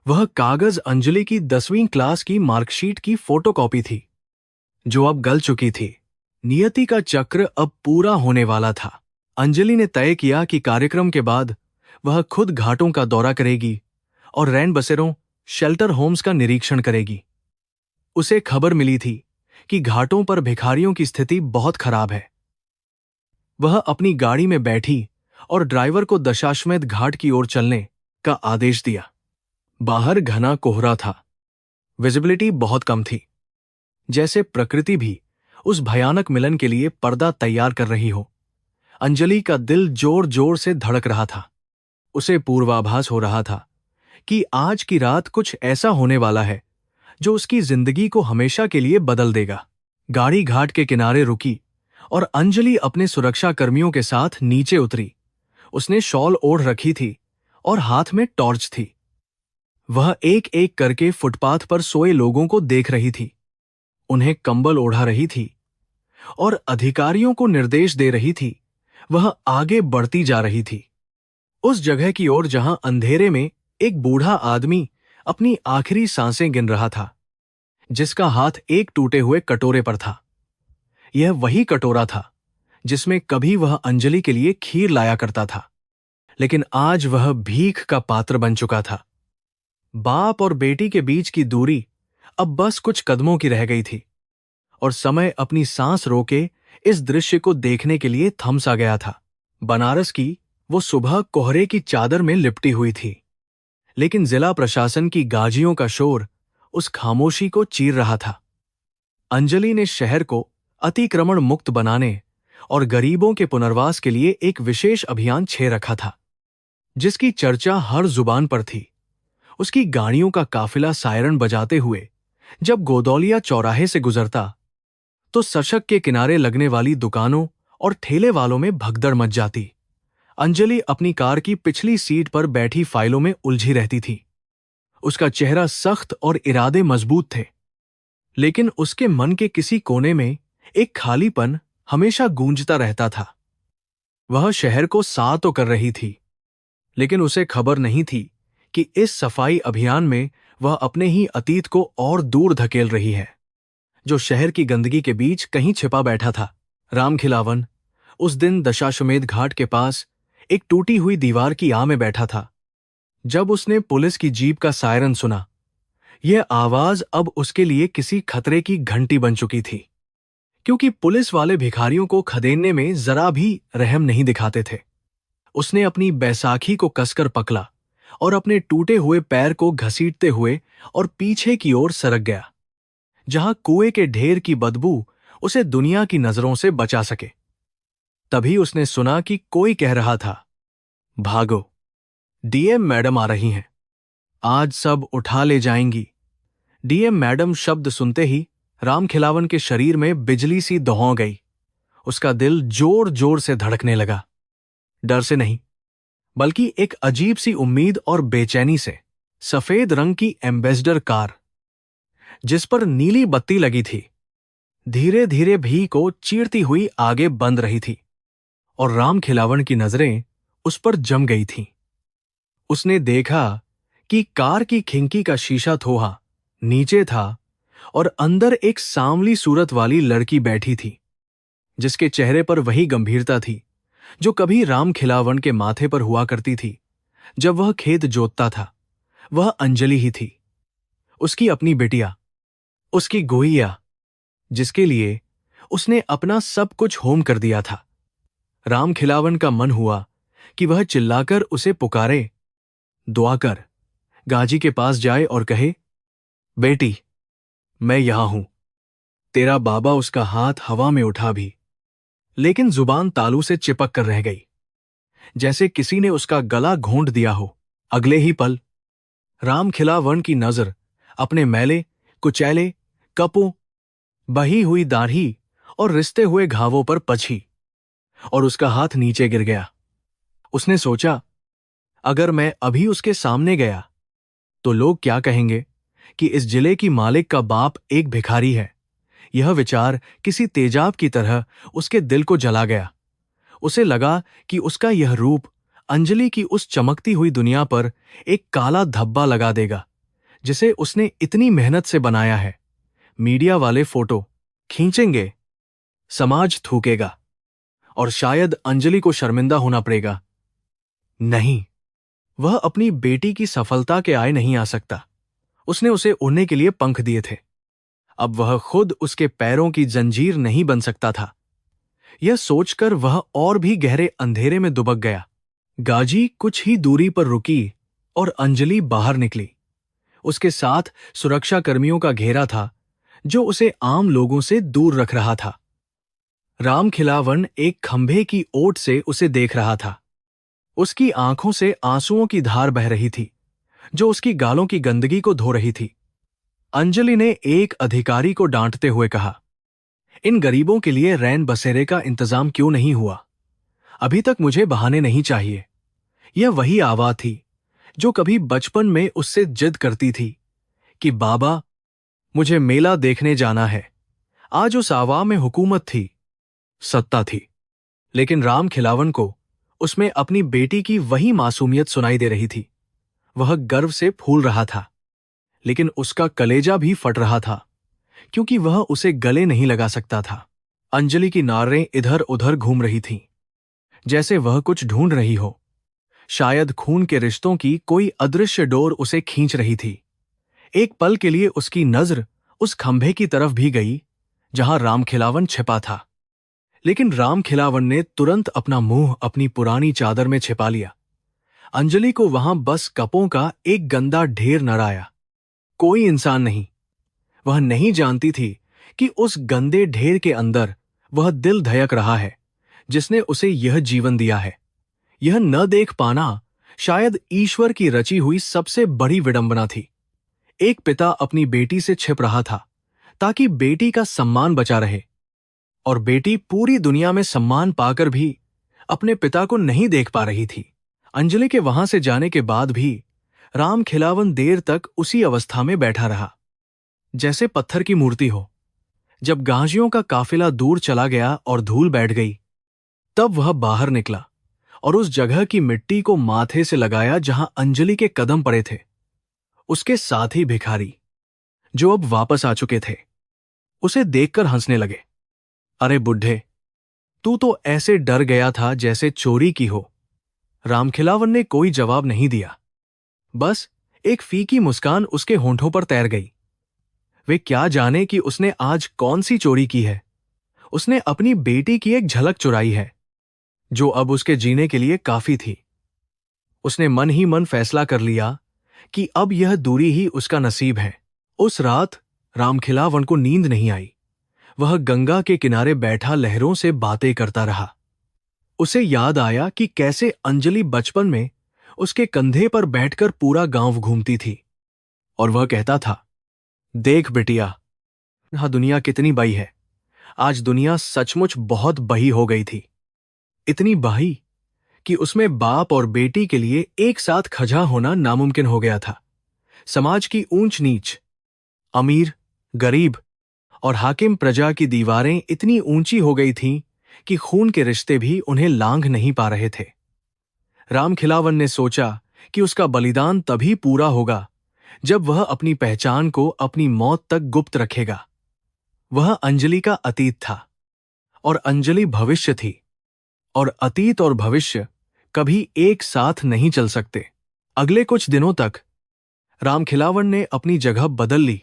वह कागज अंजलि की 10वीं क्लास की मार्कशीट की फोटोकॉपी थी, जो अब गल चुकी थी। नियति का चक्र अब पूरा होने वाला था। अंजलि ने तय किया कि कार्यक्रम के बाद वह खुद घाटों का दौरा करेगी और रैन बसेरों, शेल्टर होम्स का निरीक्षण करेगी। उसे खबर मिली थी कि घाटों पर भिखारियों की स्थिति बहुत खराब है। वह अपनी गाड़ी में बैठी और ड्राइवर को दशाश्वमेध घाट की ओर चलने का आदेश दिया। बाहर घना कोहरा था, विजिबिलिटी बहुत कम थी, जैसे प्रकृति भी उस भयानक मिलन के लिए पर्दा तैयार कर रही हो। अंजलि का दिल जोर जोर से धड़क रहा था। उसे पूर्वाभास हो रहा था कि आज की रात कुछ ऐसा होने वाला है जो उसकी जिंदगी को हमेशा के लिए बदल देगा। गाड़ी घाट के किनारे रुकी और अंजलि अपने सुरक्षा कर्मियों के साथ नीचे उतरी। उसने शॉल ओढ़ रखी थी और हाथ में टॉर्च थी। वह एक एक करके फुटपाथ पर सोए लोगों को देख रही थी, उन्हें कंबल ओढ़ा रही थी और अधिकारियों को निर्देश दे रही थी। वह आगे बढ़ती जा रही थी। उस जगह की ओर जहां अंधेरे में एक बूढ़ा आदमी अपनी आखिरी सांसें गिन रहा था, जिसका हाथ एक टूटे हुए कटोरे पर था। यह वही कटोरा था जिसमें कभी वह अंजलि के लिए खीर लाया करता था, लेकिन आज वह भीख का पात्र बन चुका था। बाप और बेटी के बीच की दूरी अब बस कुछ कदमों की रह गई थी, और समय अपनी सांस रोके इस दृश्य को देखने के लिए थम सा गया था। बनारस की वो सुबह कोहरे की चादर में लिपटी हुई थी, लेकिन जिला प्रशासन की गाजियों का शोर उस खामोशी को चीर रहा था। अंजलि ने शहर को अतिक्रमण मुक्त बनाने और गरीबों के पुनर्वास के लिए एक विशेष अभियान छेड़ रखा था, जिसकी चर्चा हर जुबान पर थी। उसकी गाड़ियों का काफिला सायरन बजाते हुए जब गोदौलिया चौराहे से गुजरता, तो सड़क के किनारे लगने वाली दुकानों और ठेले वालों में भगदड़ मच जाती। अंजलि अपनी कार की पिछली सीट पर बैठी फाइलों में उलझी रहती थी। उसका चेहरा सख्त और इरादे मजबूत थे, लेकिन उसके मन के किसी कोने में एक खालीपन हमेशा गूंजता रहता था। वह शहर को साफ तो कर रही थी, लेकिन उसे खबर नहीं थी कि इस सफाई अभियान में वह अपने ही अतीत को और दूर धकेल रही है, जो शहर की गंदगी के बीच कहीं छिपा बैठा था। रामखिलावन उस दिन दशाश्वमेध घाट के पास एक टूटी हुई दीवार की आड़ में बैठा था। जब उसने पुलिस की जीप का सायरन सुना, यह आवाज अब उसके लिए किसी खतरे की घंटी बन चुकी थी, क्योंकि पुलिस वाले भिखारियों को खदेड़ने में जरा भी रहम नहीं दिखाते थे। उसने अपनी बैसाखी को कसकर पकड़ा और अपने टूटे हुए पैर को घसीटते हुए और पीछे की ओर सरक गया, जहां कुएं के ढेर की बदबू उसे दुनिया की नजरों से बचा सके। तभी उसने सुना कि कोई कह रहा था, भागो, डीएम मैडम आ रही हैं, आज सब उठा ले जाएंगी। डीएम मैडम शब्द सुनते ही रामखिलावन के शरीर में बिजली सी दौड़ गई। उसका दिल जोर जोर से धड़कने लगा, डर से नहीं, बल्कि एक अजीब सी उम्मीद और बेचैनी से। सफेद रंग की एम्बेसडर कार, जिस पर नीली बत्ती लगी थी, धीरे धीरे भी को चीरती हुई आगे बंद रही थी, और रामखिलावन की नजरें उस पर जम गई थीं। उसने देखा कि कार की खिड़की का शीशा थोहा नीचे था और अंदर एक सांवली सूरत वाली लड़की बैठी थी, जिसके चेहरे पर वही गंभीरता थी जो कभी रामखिलावन के माथे पर हुआ करती थी जब वह खेत जोतता था। वह अंजलि ही थी, उसकी अपनी बेटिया, उसकी गोइया, जिसके लिए उसने अपना सब कुछ होम कर दिया था। रामखिलावन का मन हुआ कि वह चिल्लाकर उसे पुकारे, दुआ कर, गाजी के पास जाए और कहे, बेटी, मैं यहां हूं। तेरा बाबा उसका हाथ हवा में उठा भी, लेकिन जुबान तालू से चिपक कर रह गई, जैसे किसी ने उसका गला घोंट दिया हो। अगले ही पल रामखिलावन की नजर अपने मैले, कुचैले कपों, बही हुई दाढ़ी और रिश्ते हुए घावों पर पछी, और उसका हाथ नीचे गिर गया। उसने सोचा, अगर मैं अभी उसके सामने गया तो लोग क्या कहेंगे कि इस जिले की मालिक का बाप एक भिखारी है। यह विचार किसी तेजाब की तरह उसके दिल को जला गया। उसे लगा कि उसका यह रूप अंजलि की उस चमकती हुई दुनिया पर एक काला धब्बा लगा देगा, जिसे उसने इतनी मेहनत से बनाया है। मीडिया वाले फोटो खींचेंगे, समाज थूकेगा, और शायद अंजलि को शर्मिंदा होना पड़ेगा। नहीं, वह अपनी बेटी की सफलता के आए नहीं आ सकता। उसने उसे उड़ने के लिए पंख दिए थे, अब वह खुद उसके पैरों की जंजीर नहीं बन सकता था। यह सोचकर वह और भी गहरे अंधेरे में दुबक गया। गाजी कुछ ही दूरी पर रुकी और अंजलि बाहर निकली। उसके साथ सुरक्षा कर्मियों का घेरा था, जो उसे आम लोगों से दूर रख रहा था। रामखिलावन एक खंभे की ओट से उसे देख रहा था। उसकी आंखों से आंसुओं की धार बह रही थी, जो उसकी गालों की गंदगी को धो रही थी। अंजलि ने एक अधिकारी को डांटते हुए कहा, इन गरीबों के लिए रैन बसेरे का इंतजाम क्यों नहीं हुआ? अभी तक मुझे बहाने नहीं चाहिए। यह वही आवाज थी जो कभी बचपन में उससे जिद करती थी कि बाबा, मुझे मेला देखने जाना है। आज उस आवाज में हुकूमत थी, सत्ता थी, लेकिन रामखिलावन को उसमें अपनी बेटी की वही मासूमियत सुनाई दे रही थी। वह गर्व से फूल रहा था, लेकिन उसका कलेजा भी फट रहा था, क्योंकि वह उसे गले नहीं लगा सकता था। अंजलि की नारें इधर उधर घूम रही थीं, जैसे वह कुछ ढूंढ रही हो। शायद खून के रिश्तों की कोई अदृश्य डोर उसे खींच रही थी। एक पल के लिए उसकी नजर उस खंभे की तरफ भी गई जहां रामखिलावन छिपा था, लेकिन रामखिलावन ने तुरंत अपना मुंह अपनी पुरानी चादर में छिपा लिया। अंजलि को वहां बस कपों का एक गंदा ढेर नजर आया, कोई इंसान नहीं। वह नहीं जानती थी कि उस गंदे ढेर के अंदर वह दिल धड़क रहा है जिसने उसे यह जीवन दिया है। यह न देख पाना शायद ईश्वर की रची हुई सबसे बड़ी विडंबना थी। एक पिता अपनी बेटी से छिप रहा था ताकि बेटी का सम्मान बचा रहे, और बेटी पूरी दुनिया में सम्मान पाकर भी अपने पिता को नहीं देख पा रही थी। अंजलि के वहां से जाने के बाद भी रामखिलावन देर तक उसी अवस्था में बैठा रहा, जैसे पत्थर की मूर्ति हो। जब गांजियों का काफिला दूर चला गया और धूल बैठ गई, तब वह बाहर निकला और उस जगह की मिट्टी को माथे से लगाया जहां अंजलि के कदम पड़े थे। उसके साथी भिखारी, जो अब वापस आ चुके थे, उसे देखकर हंसने लगे। अरे बुढ़े, तू तो ऐसे डर गया था जैसे चोरी की हो। रामखिलावन ने कोई जवाब नहीं दिया, बस एक फीकी मुस्कान उसके होंठों पर तैर गई। वे क्या जाने कि उसने आज कौन सी चोरी की है। उसने अपनी बेटी की एक झलक चुराई है, जो अब उसके जीने के लिए काफी थी। उसने मन ही मन फैसला कर लिया कि अब यह दूरी ही उसका नसीब है। उस रात रामखिलावन को नींद नहीं आई। वह गंगा के किनारे बैठा लहरों से बातें करता रहा। उसे याद आया कि कैसे अंजलि बचपन में उसके कंधे पर बैठकर पूरा गांव घूमती थी, और वह कहता था, देख बिटिया, हाँ दुनिया कितनी बड़ी है। आज दुनिया सचमुच बहुत बड़ी हो गई थी, इतनी बड़ी कि उसमें बाप और बेटी के लिए एक साथ खजा होना नामुमकिन हो गया था। समाज की ऊंच नीच, अमीर गरीब और हाकिम प्रजा की दीवारें इतनी ऊंची हो गई थीं कि खून के रिश्ते भी उन्हें लांघ नहीं पा रहे थे। रामखिलावन ने सोचा कि उसका बलिदान तभी पूरा होगा जब वह अपनी पहचान को अपनी मौत तक गुप्त रखेगा। वह अंजलि का अतीत था और अंजलि भविष्य थी, और अतीत और भविष्य कभी एक साथ नहीं चल सकते। अगले कुछ दिनों तक रामखिलावन ने अपनी जगह बदल ली।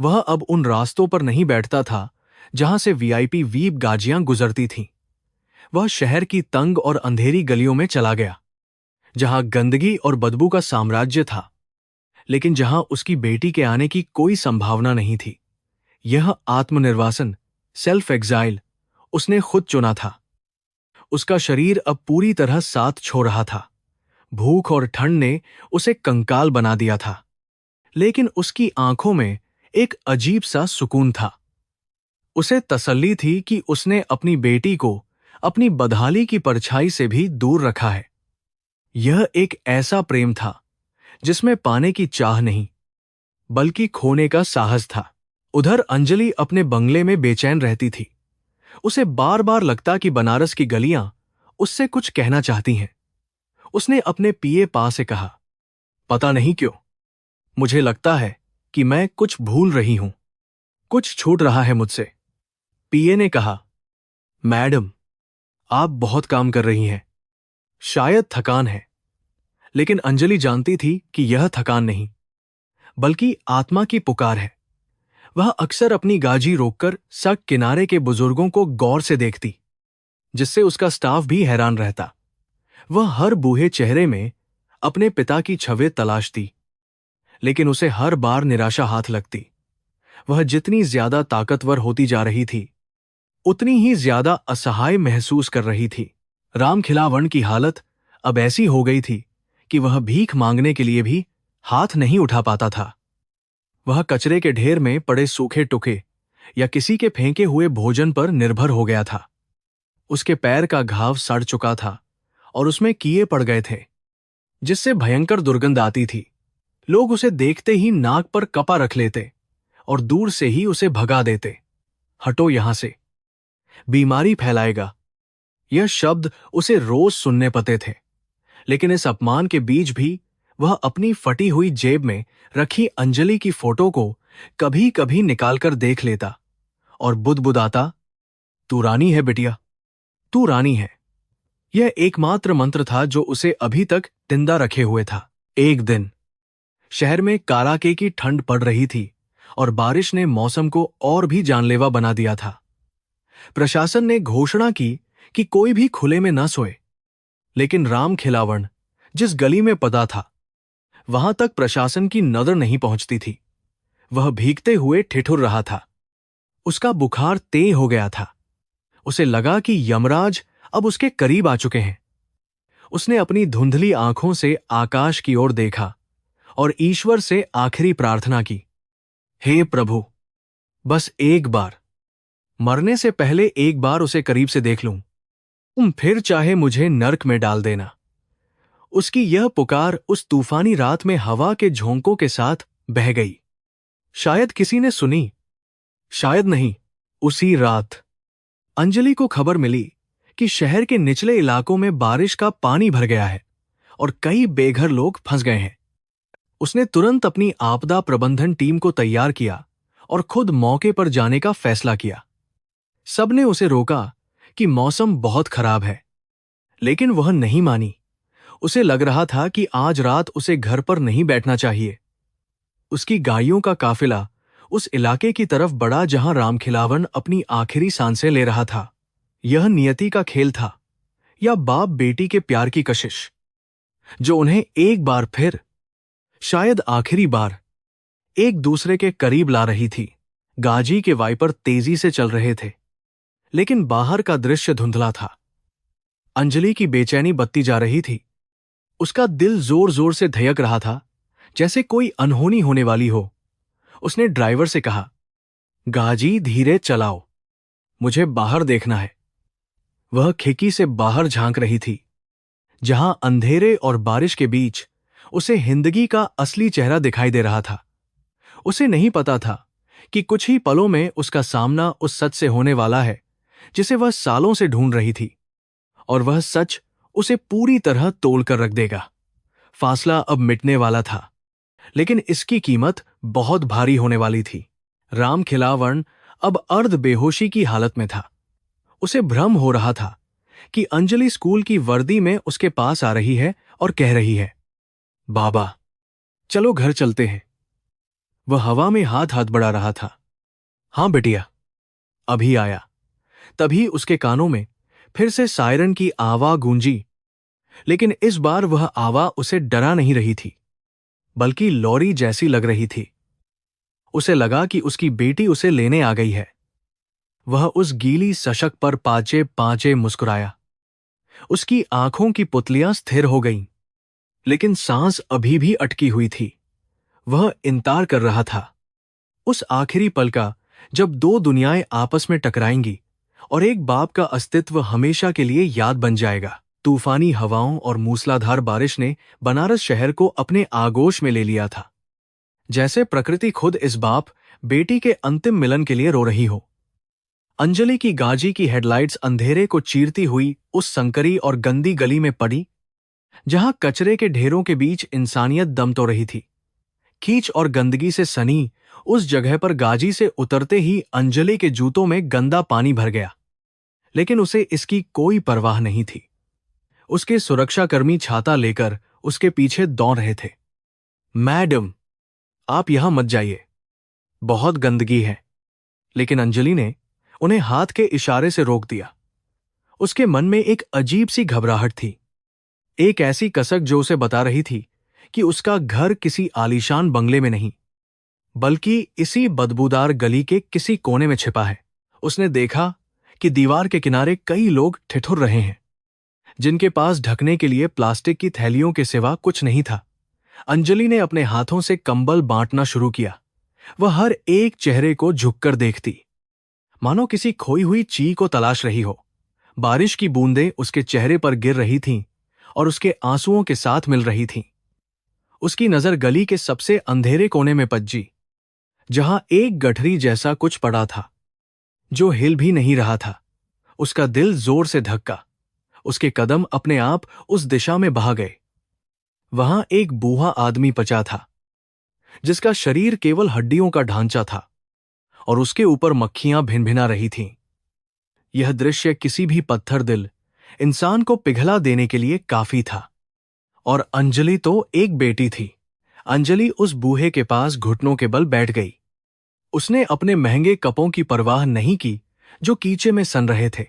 वह अब उन रास्तों पर नहीं बैठता था जहां से वीआईपी वीप गाजियां गुजरती थीं। वह शहर की तंग और अंधेरी गलियों में चला गया, जहां गंदगी और बदबू का साम्राज्य था, लेकिन जहां उसकी बेटी के आने की कोई संभावना नहीं थी। यह आत्मनिर्वासन, सेल्फ एग्जाइल, उसने खुद चुना था। उसका शरीर अब पूरी तरह साथ छोड़ रहा था। भूख और ठंड ने उसे कंकाल बना दिया था, लेकिन उसकी आंखों में एक अजीब सा सुकून था। उसे तसल्ली थी कि उसने अपनी बेटी को अपनी बदहाली की परछाई से भी दूर रखा है। यह एक ऐसा प्रेम था जिसमें पाने की चाह नहीं, बल्कि खोने का साहस था। उधर अंजलि अपने बंगले में बेचैन रहती थी। उसे बार बार लगता कि बनारस की गलियां उससे कुछ कहना चाहती हैं। उसने अपने पीए पा से कहा, पता नहीं क्यों, मुझे लगता है कि मैं कुछ भूल रही हूं, कुछ छूट रहा है मुझसे। पीए ने कहा, मैडम, आप बहुत काम कर रही हैं, शायद थकान है। लेकिन अंजलि जानती थी कि यह थकान नहीं, बल्कि आत्मा की पुकार है। वह अक्सर अपनी गाजी रोककर सड़क किनारे के बुजुर्गों को गौर से देखती, जिससे उसका स्टाफ भी हैरान रहता। वह हर बूढ़े चेहरे में अपने पिता की छवि तलाशती, लेकिन उसे हर बार निराशा हाथ लगती। वह जितनी ज्यादा ताकतवर होती जा रही थी, उतनी ही ज्यादा असहाय महसूस कर रही थी। रामखिलावन की हालत अब ऐसी हो गई थी कि वह भीख मांगने के लिए भी हाथ नहीं उठा पाता था। वह कचरे के ढेर में पड़े सूखे टुके या किसी के फेंके हुए भोजन पर निर्भर हो गया था। उसके पैर का घाव सड़ चुका था और उसमें कीड़े पड़ गए थे, जिससे भयंकर दुर्गंध आती थी। लोग उसे देखते ही नाक पर कपा रख लेते और दूर से ही उसे भगा देते। हटो यहां से, बीमारी फैलाएगा। यह शब्द उसे रोज सुनने पड़ते थे, लेकिन इस अपमान के बीच भी वह अपनी फटी हुई जेब में रखी अंजलि की फोटो को कभी कभी निकालकर देख लेता और बुदबुदाता, तू रानी है बिटिया, तू रानी है। यह एकमात्र मंत्र था जो उसे अभी तक जिंदा रखे हुए था। एक दिन शहर में कड़ाके की ठंड पड़ रही थी और बारिश ने मौसम को और भी जानलेवा बना दिया था। प्रशासन ने घोषणा की कि कोई भी खुले में न सोए, लेकिन राम खिलावन जिस गली में पड़ा था वहां तक प्रशासन की नजर नहीं पहुंचती थी। वह भीगते हुए ठिठुर रहा था। उसका बुखार तेज हो गया था। उसे लगा कि यमराज अब उसके करीब आ चुके हैं। उसने अपनी धुंधली आंखों से आकाश की ओर देखा और ईश्वर से आखिरी प्रार्थना की, हे प्रभु, बस एक बार, मरने से पहले एक बार उसे करीब से देख लूं, फिर चाहे मुझे नर्क में डाल देना। उसकी यह पुकार उस तूफानी रात में हवा के झोंकों के साथ बह गई। शायद किसी ने सुनी, शायद नहीं। उसी रात अंजलि को खबर मिली कि शहर के निचले इलाकों में बारिश का पानी भर गया है और कई बेघर लोग फंस गए हैं। उसने तुरंत अपनी आपदा प्रबंधन टीम को तैयार किया और खुद मौके पर जाने का फैसला किया। सबने उसे रोका कि मौसम बहुत खराब है, लेकिन वह नहीं मानी। उसे लग रहा था कि आज रात उसे घर पर नहीं बैठना चाहिए। उसकी गाड़ियों का काफिला उस इलाके की तरफ बढ़ा जहां रामखिलावन अपनी आखिरी सांसें ले रहा था। यह नियति का खेल था या बाप बेटी के प्यार की कशिश, जो उन्हें एक बार फिर, शायद आखिरी बार, एक दूसरे के करीब ला रही थी। गाजी के वाइपर तेजी से चल रहे थे, लेकिन बाहर का दृश्य धुंधला था। अंजलि की बेचैनी बढ़ती जा रही थी। उसका दिल जोर जोर से धड़क रहा था, जैसे कोई अनहोनी होने वाली हो। उसने ड्राइवर से कहा, गाजी धीरे चलाओ, मुझे बाहर देखना है। वह खिड़की से बाहर झांक रही थी, जहां अंधेरे और बारिश के बीच उसे जिंदगी का असली चेहरा दिखाई दे रहा था। उसे नहीं पता था कि कुछ ही पलों में उसका सामना उस सच से होने वाला है जिसे वह सालों से ढूंढ रही थी, और वह सच उसे पूरी तरह तोड़ कर रख देगा। फासला अब मिटने वाला था, लेकिन इसकी कीमत बहुत भारी होने वाली थी। राम खिलावन अब अर्ध बेहोशी की हालत में था। उसे भ्रम हो रहा था कि अंजलि स्कूल की वर्दी में उसके पास आ रही है और कह रही है, बाबा, चलो घर चलते हैं। वह हवा में हाथ हाथ बढ़ा रहा था। हां बिटिया, अभी आया। तभी उसके कानों में फिर से सायरन की आवाज गूंजी, लेकिन इस बार वह आवाज उसे डरा नहीं रही थी, बल्कि लॉरी जैसी लग रही थी। उसे लगा कि उसकी बेटी उसे लेने आ गई है। वह उस गीली सड़क पर पाचे पाचे मुस्कुराया। उसकी आंखों की पुतलियां स्थिर हो गईं, लेकिन सांस अभी भी अटकी हुई थी। वह इंतजार कर रहा था, उस आखिरी पल का जब दो दुनियाएं आपस में टकराएंगी और एक बाप का अस्तित्व हमेशा के लिए याद बन जाएगा। तूफानी हवाओं और मूसलाधार बारिश ने बनारस शहर को अपने आगोश में ले लिया था, जैसे प्रकृति खुद इस बाप बेटी के अंतिम मिलन के लिए रो रही हो। अंजलि की गाजी की हेडलाइट्स अंधेरे को चीरती हुई उस संकरी और गंदी गली में पड़ी, जहां कचरे के ढेरों के बीच इंसानियत दम तो रही थी। कीच और गंदगी से सनी उस जगह पर गाजी से उतरते ही अंजलि के जूतों में गंदा पानी भर गया, लेकिन उसे इसकी कोई परवाह नहीं थी। उसके सुरक्षाकर्मी छाता लेकर उसके पीछे दौड़ रहे थे। मैडम, आप यहां मत जाइए, बहुत गंदगी है। लेकिन अंजलि ने उन्हें हाथ के इशारे से रोक दिया। उसके मन में एक अजीब सी घबराहट थी, एक ऐसी कसक जो उसे बता रही थी कि उसका घर किसी आलीशान बंगले में नहीं, बल्कि इसी बदबूदार गली के किसी कोने में छिपा है। उसने देखा कि दीवार के किनारे कई लोग ठिठुर रहे हैं, जिनके पास ढकने के लिए प्लास्टिक की थैलियों के सिवा कुछ नहीं था। अंजलि ने अपने हाथों से कंबल बांटना शुरू किया। वह हर एक चेहरे को झुककर देखती, मानो किसी खोई हुई चीज को तलाश रही हो। बारिश की बूंदें उसके चेहरे पर गिर रही थीं और उसके आंसुओं के साथ मिल रही थीं। उसकी नजर गली के सबसे अंधेरे कोने में पज्जी, जहां एक गठरी जैसा कुछ पड़ा था, जो हिल भी नहीं रहा था। उसका दिल जोर से धक्का। उसके कदम अपने आप उस दिशा में बहा गए। वहां एक बूढ़ा आदमी पचा था, जिसका शरीर केवल हड्डियों का ढांचा था और उसके ऊपर मक्खियां भिनभिना रही थीं। यह दृश्य किसी भी पत्थर दिल इंसान को पिघला देने के लिए काफी था। और अंजलि तो एक बेटी थी। अंजलि उस बूढ़े के पास घुटनों के बल बैठ गई। उसने अपने महंगे कपों की परवाह नहीं की जो कीचे में सन रहे थे।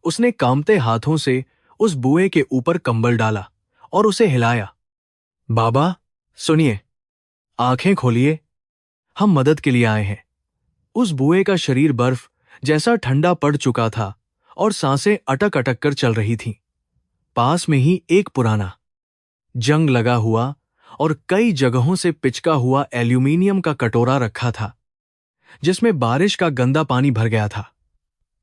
उसने कांपते हाथों से उस बूढ़े के ऊपर कंबल डाला और उसे हिलाया। बाबा, सुनिए, आंखें खोलिए, हम मदद के लिए आए हैं। उस बूढ़े का शरीर बर्फ जैसा ठंडा पड़ चुका था और सांसें अटक अटक कर चल रही थीं। पास में ही एक पुराना, जंग लगा हुआ और कई जगहों से पिचका हुआ एल्यूमीनियम का कटोरा रखा था, जिसमें बारिश का गंदा पानी भर गया था।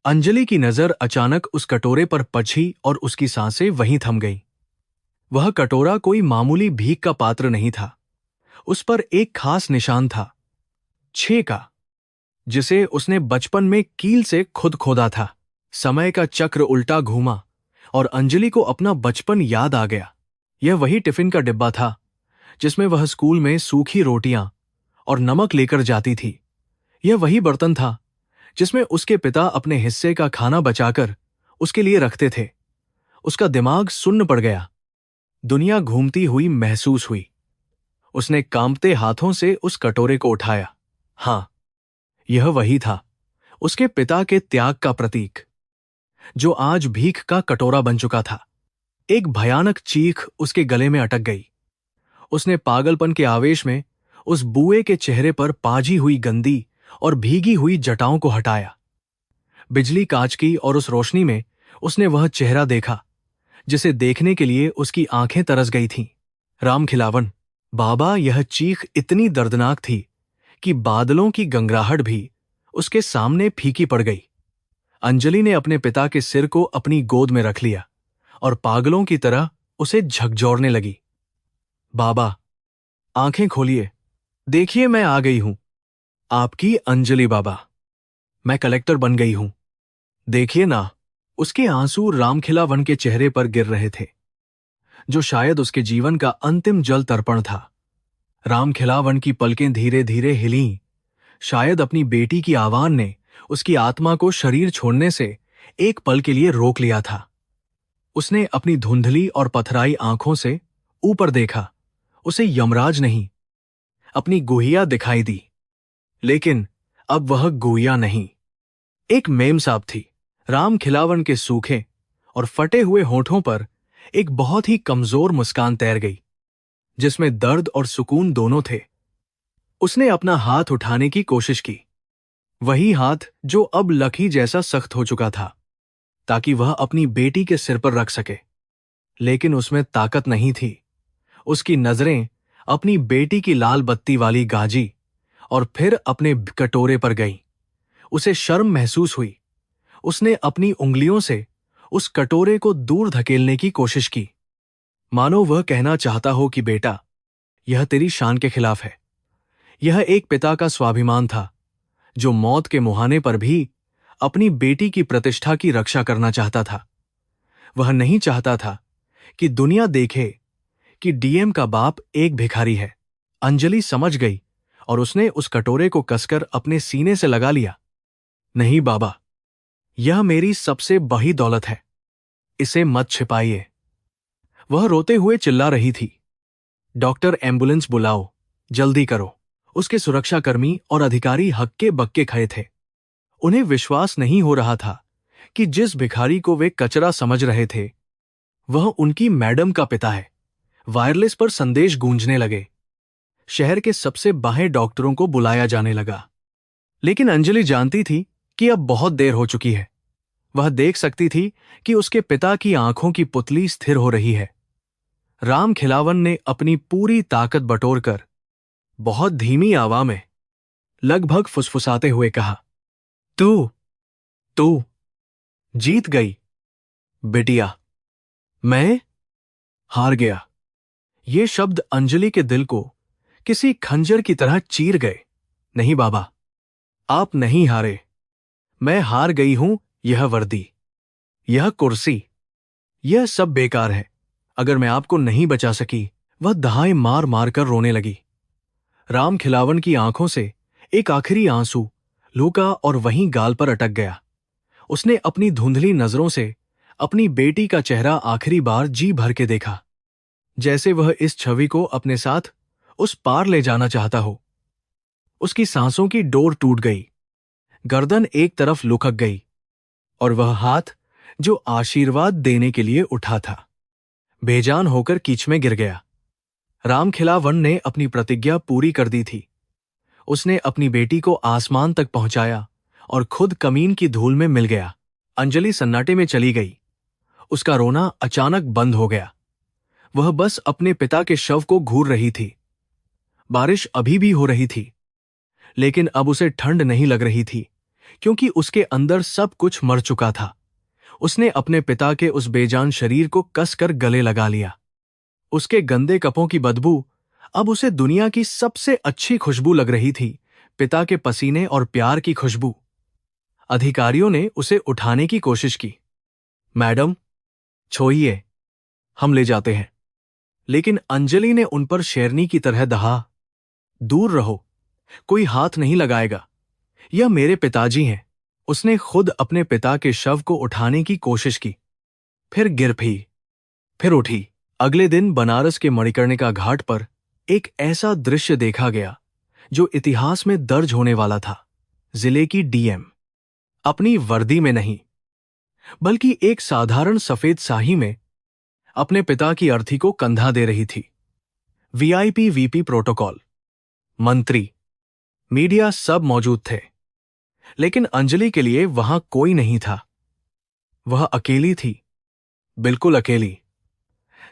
अंजलि की नजर अचानक उस कटोरे पर पड़ी और उसकी सांसें वहीं थम गईं। वह कटोरा कोई मामूली भीख का पात्र नहीं था। उस पर एक खास निशान था, 6 का, जिसे उसने बचपन में कील से खुद खोदा था। समय का चक्र उल्टा घूमा और अंजलि को अपना बचपन याद आ गया। यह वही टिफिन का डिब्बा था जिसमें वह स्कूल में सूखी रोटियां और नमक लेकर जाती थी। यह वही बर्तन था जिसमें उसके पिता अपने हिस्से का खाना बचाकर उसके लिए रखते थे। उसका दिमाग सुन्न पड़ गया। दुनिया घूमती हुई महसूस हुई। उसने कांपते हाथों से उस कटोरे को उठाया। हां, यह वही था, उसके पिता के त्याग का प्रतीक, जो आज भीख का कटोरा बन चुका था। एक भयानक चीख उसके गले में अटक गई। उसने पागलपन के आवेश में उस बूढ़े के चेहरे पर पाजी हुई गंदी और भीगी हुई जटाओं को हटाया। बिजली कांच की और उस रोशनी में उसने वह चेहरा देखा जिसे देखने के लिए उसकी आंखें तरस गई थीं। रामखिलावन बाबा। यह चीख इतनी दर्दनाक थी कि बादलों की गंगराहट भी उसके सामने फीकी पड़ गई। अंजलि ने अपने पिता के सिर को अपनी गोद में रख लिया और पागलों की तरह उसे झकझोरने लगी। बाबा, आंखें खोलिए, देखिए, मैं आ गई हूं, आपकी अंजलि बाबा। मैं कलेक्टर बन गई हूं, देखिए ना। उसके आंसू रामखिलावन के चेहरे पर गिर रहे थे, जो शायद उसके जीवन का अंतिम जल तर्पण था। रामखिलावन की पलकें धीरे धीरे हिलीं। शायद अपनी बेटी की आवाज ने उसकी आत्मा को शरीर छोड़ने से एक पल के लिए रोक लिया था। उसने अपनी धुंधली और पथराई आंखों से ऊपर देखा। उसे यमराज नहीं, अपनी गुहिया दिखाई दी। लेकिन अब वह गुहिया नहीं, एक मेमसाब थी। रामखिलावन के सूखे और फटे हुए होठों पर एक बहुत ही कमजोर मुस्कान तैर गई, जिसमें दर्द और सुकून दोनों थे। उसने अपना हाथ उठाने की कोशिश की, वही हाथ जो अब लकड़ी जैसा सख्त हो चुका था, ताकि वह अपनी बेटी के सिर पर रख सके। लेकिन उसमें ताकत नहीं थी। उसकी नजरें अपनी बेटी की लाल बत्ती वाली गाजी और फिर अपने कटोरे पर गईं। उसे शर्म महसूस हुई। उसने अपनी उंगलियों से उस कटोरे को दूर धकेलने की कोशिश की, मानो वह कहना चाहता हो कि बेटा, यह तेरी शान के खिलाफ है। यह एक पिता का स्वाभिमान था, जो मौत के मुहाने पर भी अपनी बेटी की प्रतिष्ठा की रक्षा करना चाहता था। वह नहीं चाहता था कि दुनिया देखे कि डीएम का बाप एक भिखारी है। अंजलि समझ गई और उसने उस कटोरे को कसकर अपने सीने से लगा लिया। नहीं बाबा, यह मेरी सबसे बड़ी दौलत है, इसे मत छिपाइए। वह रोते हुए चिल्ला रही थी। डॉक्टर, एम्बुलेंस बुलाओ, जल्दी करो। उसके सुरक्षाकर्मी और अधिकारी हक्के बक्के खड़े थे। उन्हें विश्वास नहीं हो रहा था कि जिस भिखारी को वे कचरा समझ रहे थे, वह उनकी मैडम का पिता है। वायरलेस पर संदेश गूंजने लगे। शहर के सबसे बाहें डॉक्टरों को बुलाया जाने लगा। लेकिन अंजलि जानती थी कि अब बहुत देर हो चुकी है। वह देख सकती थी कि उसके पिता की आंखों की पुतली स्थिर हो रही है। रामखिलावन ने अपनी पूरी ताकत बटोरकर बहुत धीमी आवाज में, लगभग फुसफुसाते हुए कहा, तू जीत गई बिटिया। मैं हार गया। ये शब्द अंजलि के दिल को किसी खंजर की तरह चीर गए। नहीं बाबा, आप नहीं हारे। मैं हार गई हूं यह वर्दी, यह कुर्सी, यह सब बेकार है। अगर मैं आपको नहीं बचा सकी। वह दहाई मार मार कर रोने लगी। राम खिलावन की आंखों से एक आखिरी आंसू लुका और वहीं गाल पर अटक गया। उसने अपनी धुंधली नजरों से अपनी बेटी का चेहरा आखिरी बार जी भर के देखा, जैसे वह इस छवि को अपने साथ उस पार ले जाना चाहता हो। उसकी सांसों की डोर टूट गई, गर्दन एक तरफ लुढ़क गई और वह हाथ जो आशीर्वाद देने के लिए उठा था, बेजान होकर कीच में गिर गया। रामखिलावन ने अपनी प्रतिज्ञा पूरी कर दी थी। उसने अपनी बेटी को आसमान तक पहुंचाया और खुद कमीन की धूल में मिल गया। अंजलि सन्नाटे में चली गई। उसका रोना अचानक बंद हो गया। वह बस अपने पिता के शव को घूर रही थी। बारिश अभी भी हो रही थी, लेकिन अब उसे ठंड नहीं लग रही थी, क्योंकि उसके अंदर सब कुछ मर चुका था। उसने अपने पिता के उस बेजान शरीर को कसकर गले लगा लिया। उसके गंदे कपड़ों की बदबू अब उसे दुनिया की सबसे अच्छी खुशबू लग रही थी, पिता के पसीने और प्यार की खुशबू। अधिकारियों ने उसे उठाने की कोशिश की। मैडम, छोइए, हम ले जाते हैं। लेकिन अंजलि ने उन पर शेरनी की तरह दहा, दूर रहो, कोई हाथ नहीं लगाएगा, यह मेरे पिताजी हैं। उसने खुद अपने पिता के शव को उठाने की कोशिश की, फिर गिर पड़ी, फिर उठी। अगले दिन बनारस के मणिकर्णिका घाट पर एक ऐसा दृश्य देखा गया जो इतिहास में दर्ज होने वाला था। जिले की डीएम अपनी वर्दी में नहीं, बल्कि एक साधारण सफेद साही में अपने पिता की अर्थी को कंधा दे रही थी। वीआईपी, वीपी, प्रोटोकॉल, मंत्री, मीडिया सब मौजूद थे, लेकिन अंजलि के लिए वहां कोई नहीं था। वह अकेली थी, बिल्कुल अकेली।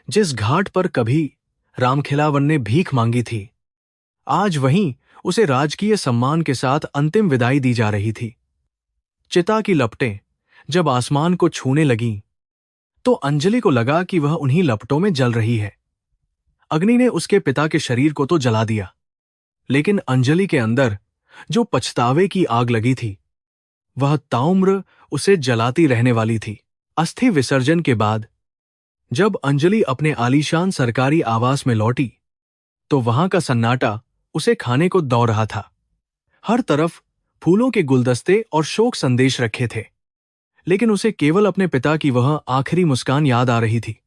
जिस घाट पर कभी रामखिलावन ने भीख मांगी थी, आज वहीं उसे राजकीय सम्मान के साथ अंतिम विदाई दी जा रही थी। चिता की लपटें जब आसमान को छूने लगीं, तो अंजलि को लगा कि वह उन्हीं लपटों में जल रही है। अग्नि ने उसके पिता के शरीर को तो जला दिया, लेकिन अंजलि के अंदर जो पछतावे की आग लगी थी, वह ताउम्र उसे जलाती रहने वाली थी। अस्थि विसर्जन के बाद जब अंजलि अपने आलीशान सरकारी आवास में लौटी, तो वहां का सन्नाटा उसे खाने को दौड़ रहा था। हर तरफ फूलों के गुलदस्ते और शोक संदेश रखे थे, लेकिन उसे केवल अपने पिता की वह आखिरी मुस्कान याद आ रही थी।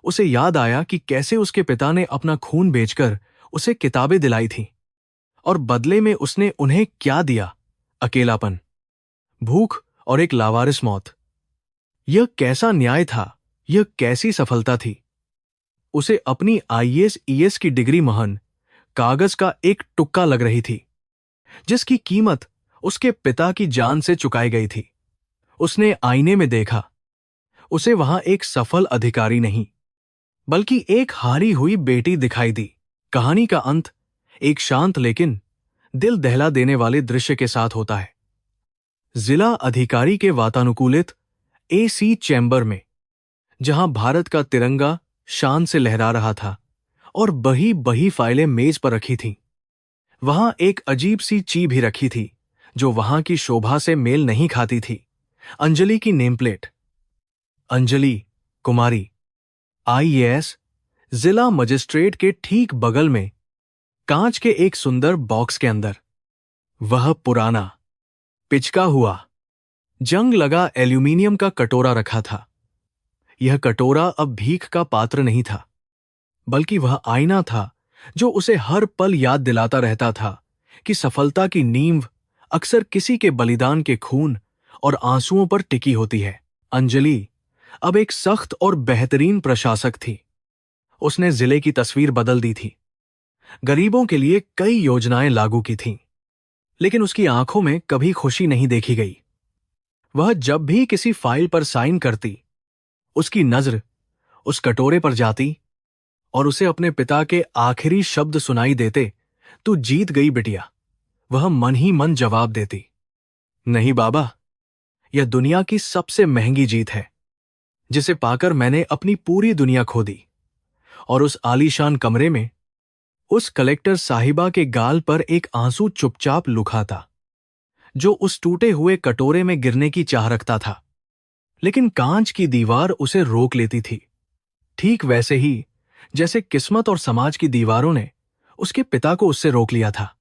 उसे याद आया कि कैसे उसके पिता ने अपना खून बेचकर उसे किताबें दिलाई थीं, और बदले में उसने उन्हें क्या दिया? अकेलापन, भूख और एक लावारिस मौत। यह कैसा न्याय था? यह कैसी सफलता थी? उसे अपनी आईएएस ईएस की डिग्री महन कागज का एक टुक्का लग रही थी, जिसकी कीमत उसके पिता की जान से चुकाई गई थी। उसने आईने में देखा। उसे वहां एक सफल अधिकारी नहीं, बल्कि एक हारी हुई बेटी दिखाई दी। कहानी का अंत एक शांत लेकिन दिल दहला देने वाले दृश्य के साथ होता है। जिला अधिकारी के वातानुकूलित एसी चैम्बर में, जहां भारत का तिरंगा शान से लहरा रहा था और बही बही फाइलें मेज पर रखी थीं, वहां एक अजीब सी चीज भी रखी थी जो वहां की शोभा से मेल नहीं खाती थी। अंजलि की नेम प्लेट। अंजलि कुमारी, आईएएस, जिला मजिस्ट्रेट के ठीक बगल में कांच के एक सुंदर बॉक्स के अंदर वह पुराना, पिचका हुआ, जंग लगा एल्यूमीनियम का कटोरा रखा था। यह कटोरा अब भीख का पात्र नहीं था, बल्कि वह आईना था जो उसे हर पल याद दिलाता रहता था कि सफलता की नींव अक्सर किसी के बलिदान के खून और आंसुओं पर टिकी होती है। अंजलि अब एक सख्त और बेहतरीन प्रशासक थी। उसने जिले की तस्वीर बदल दी थी, गरीबों के लिए कई योजनाएं लागू की थीं, लेकिन उसकी आंखों में कभी खुशी नहीं देखी गई। वह जब भी किसी फाइल पर साइन करती, उसकी नजर उस कटोरे पर जाती और उसे अपने पिता के आखिरी शब्द सुनाई देते, तू जीत गई बिटिया। वह मन ही मन जवाब देती, नहीं बाबा, यह दुनिया की सबसे महंगी जीत है, जिसे पाकर मैंने अपनी पूरी दुनिया खो दी। और उस आलीशान कमरे में उस कलेक्टर साहिबा के गाल पर एक आंसू चुपचाप लुका था, जो उस टूटे हुए कटोरे में गिरने की चाह रखता था, लेकिन कांच की दीवार उसे रोक लेती थी, ठीक वैसे ही जैसे किस्मत और समाज की दीवारों ने उसके पिता को उससे रोक लिया था।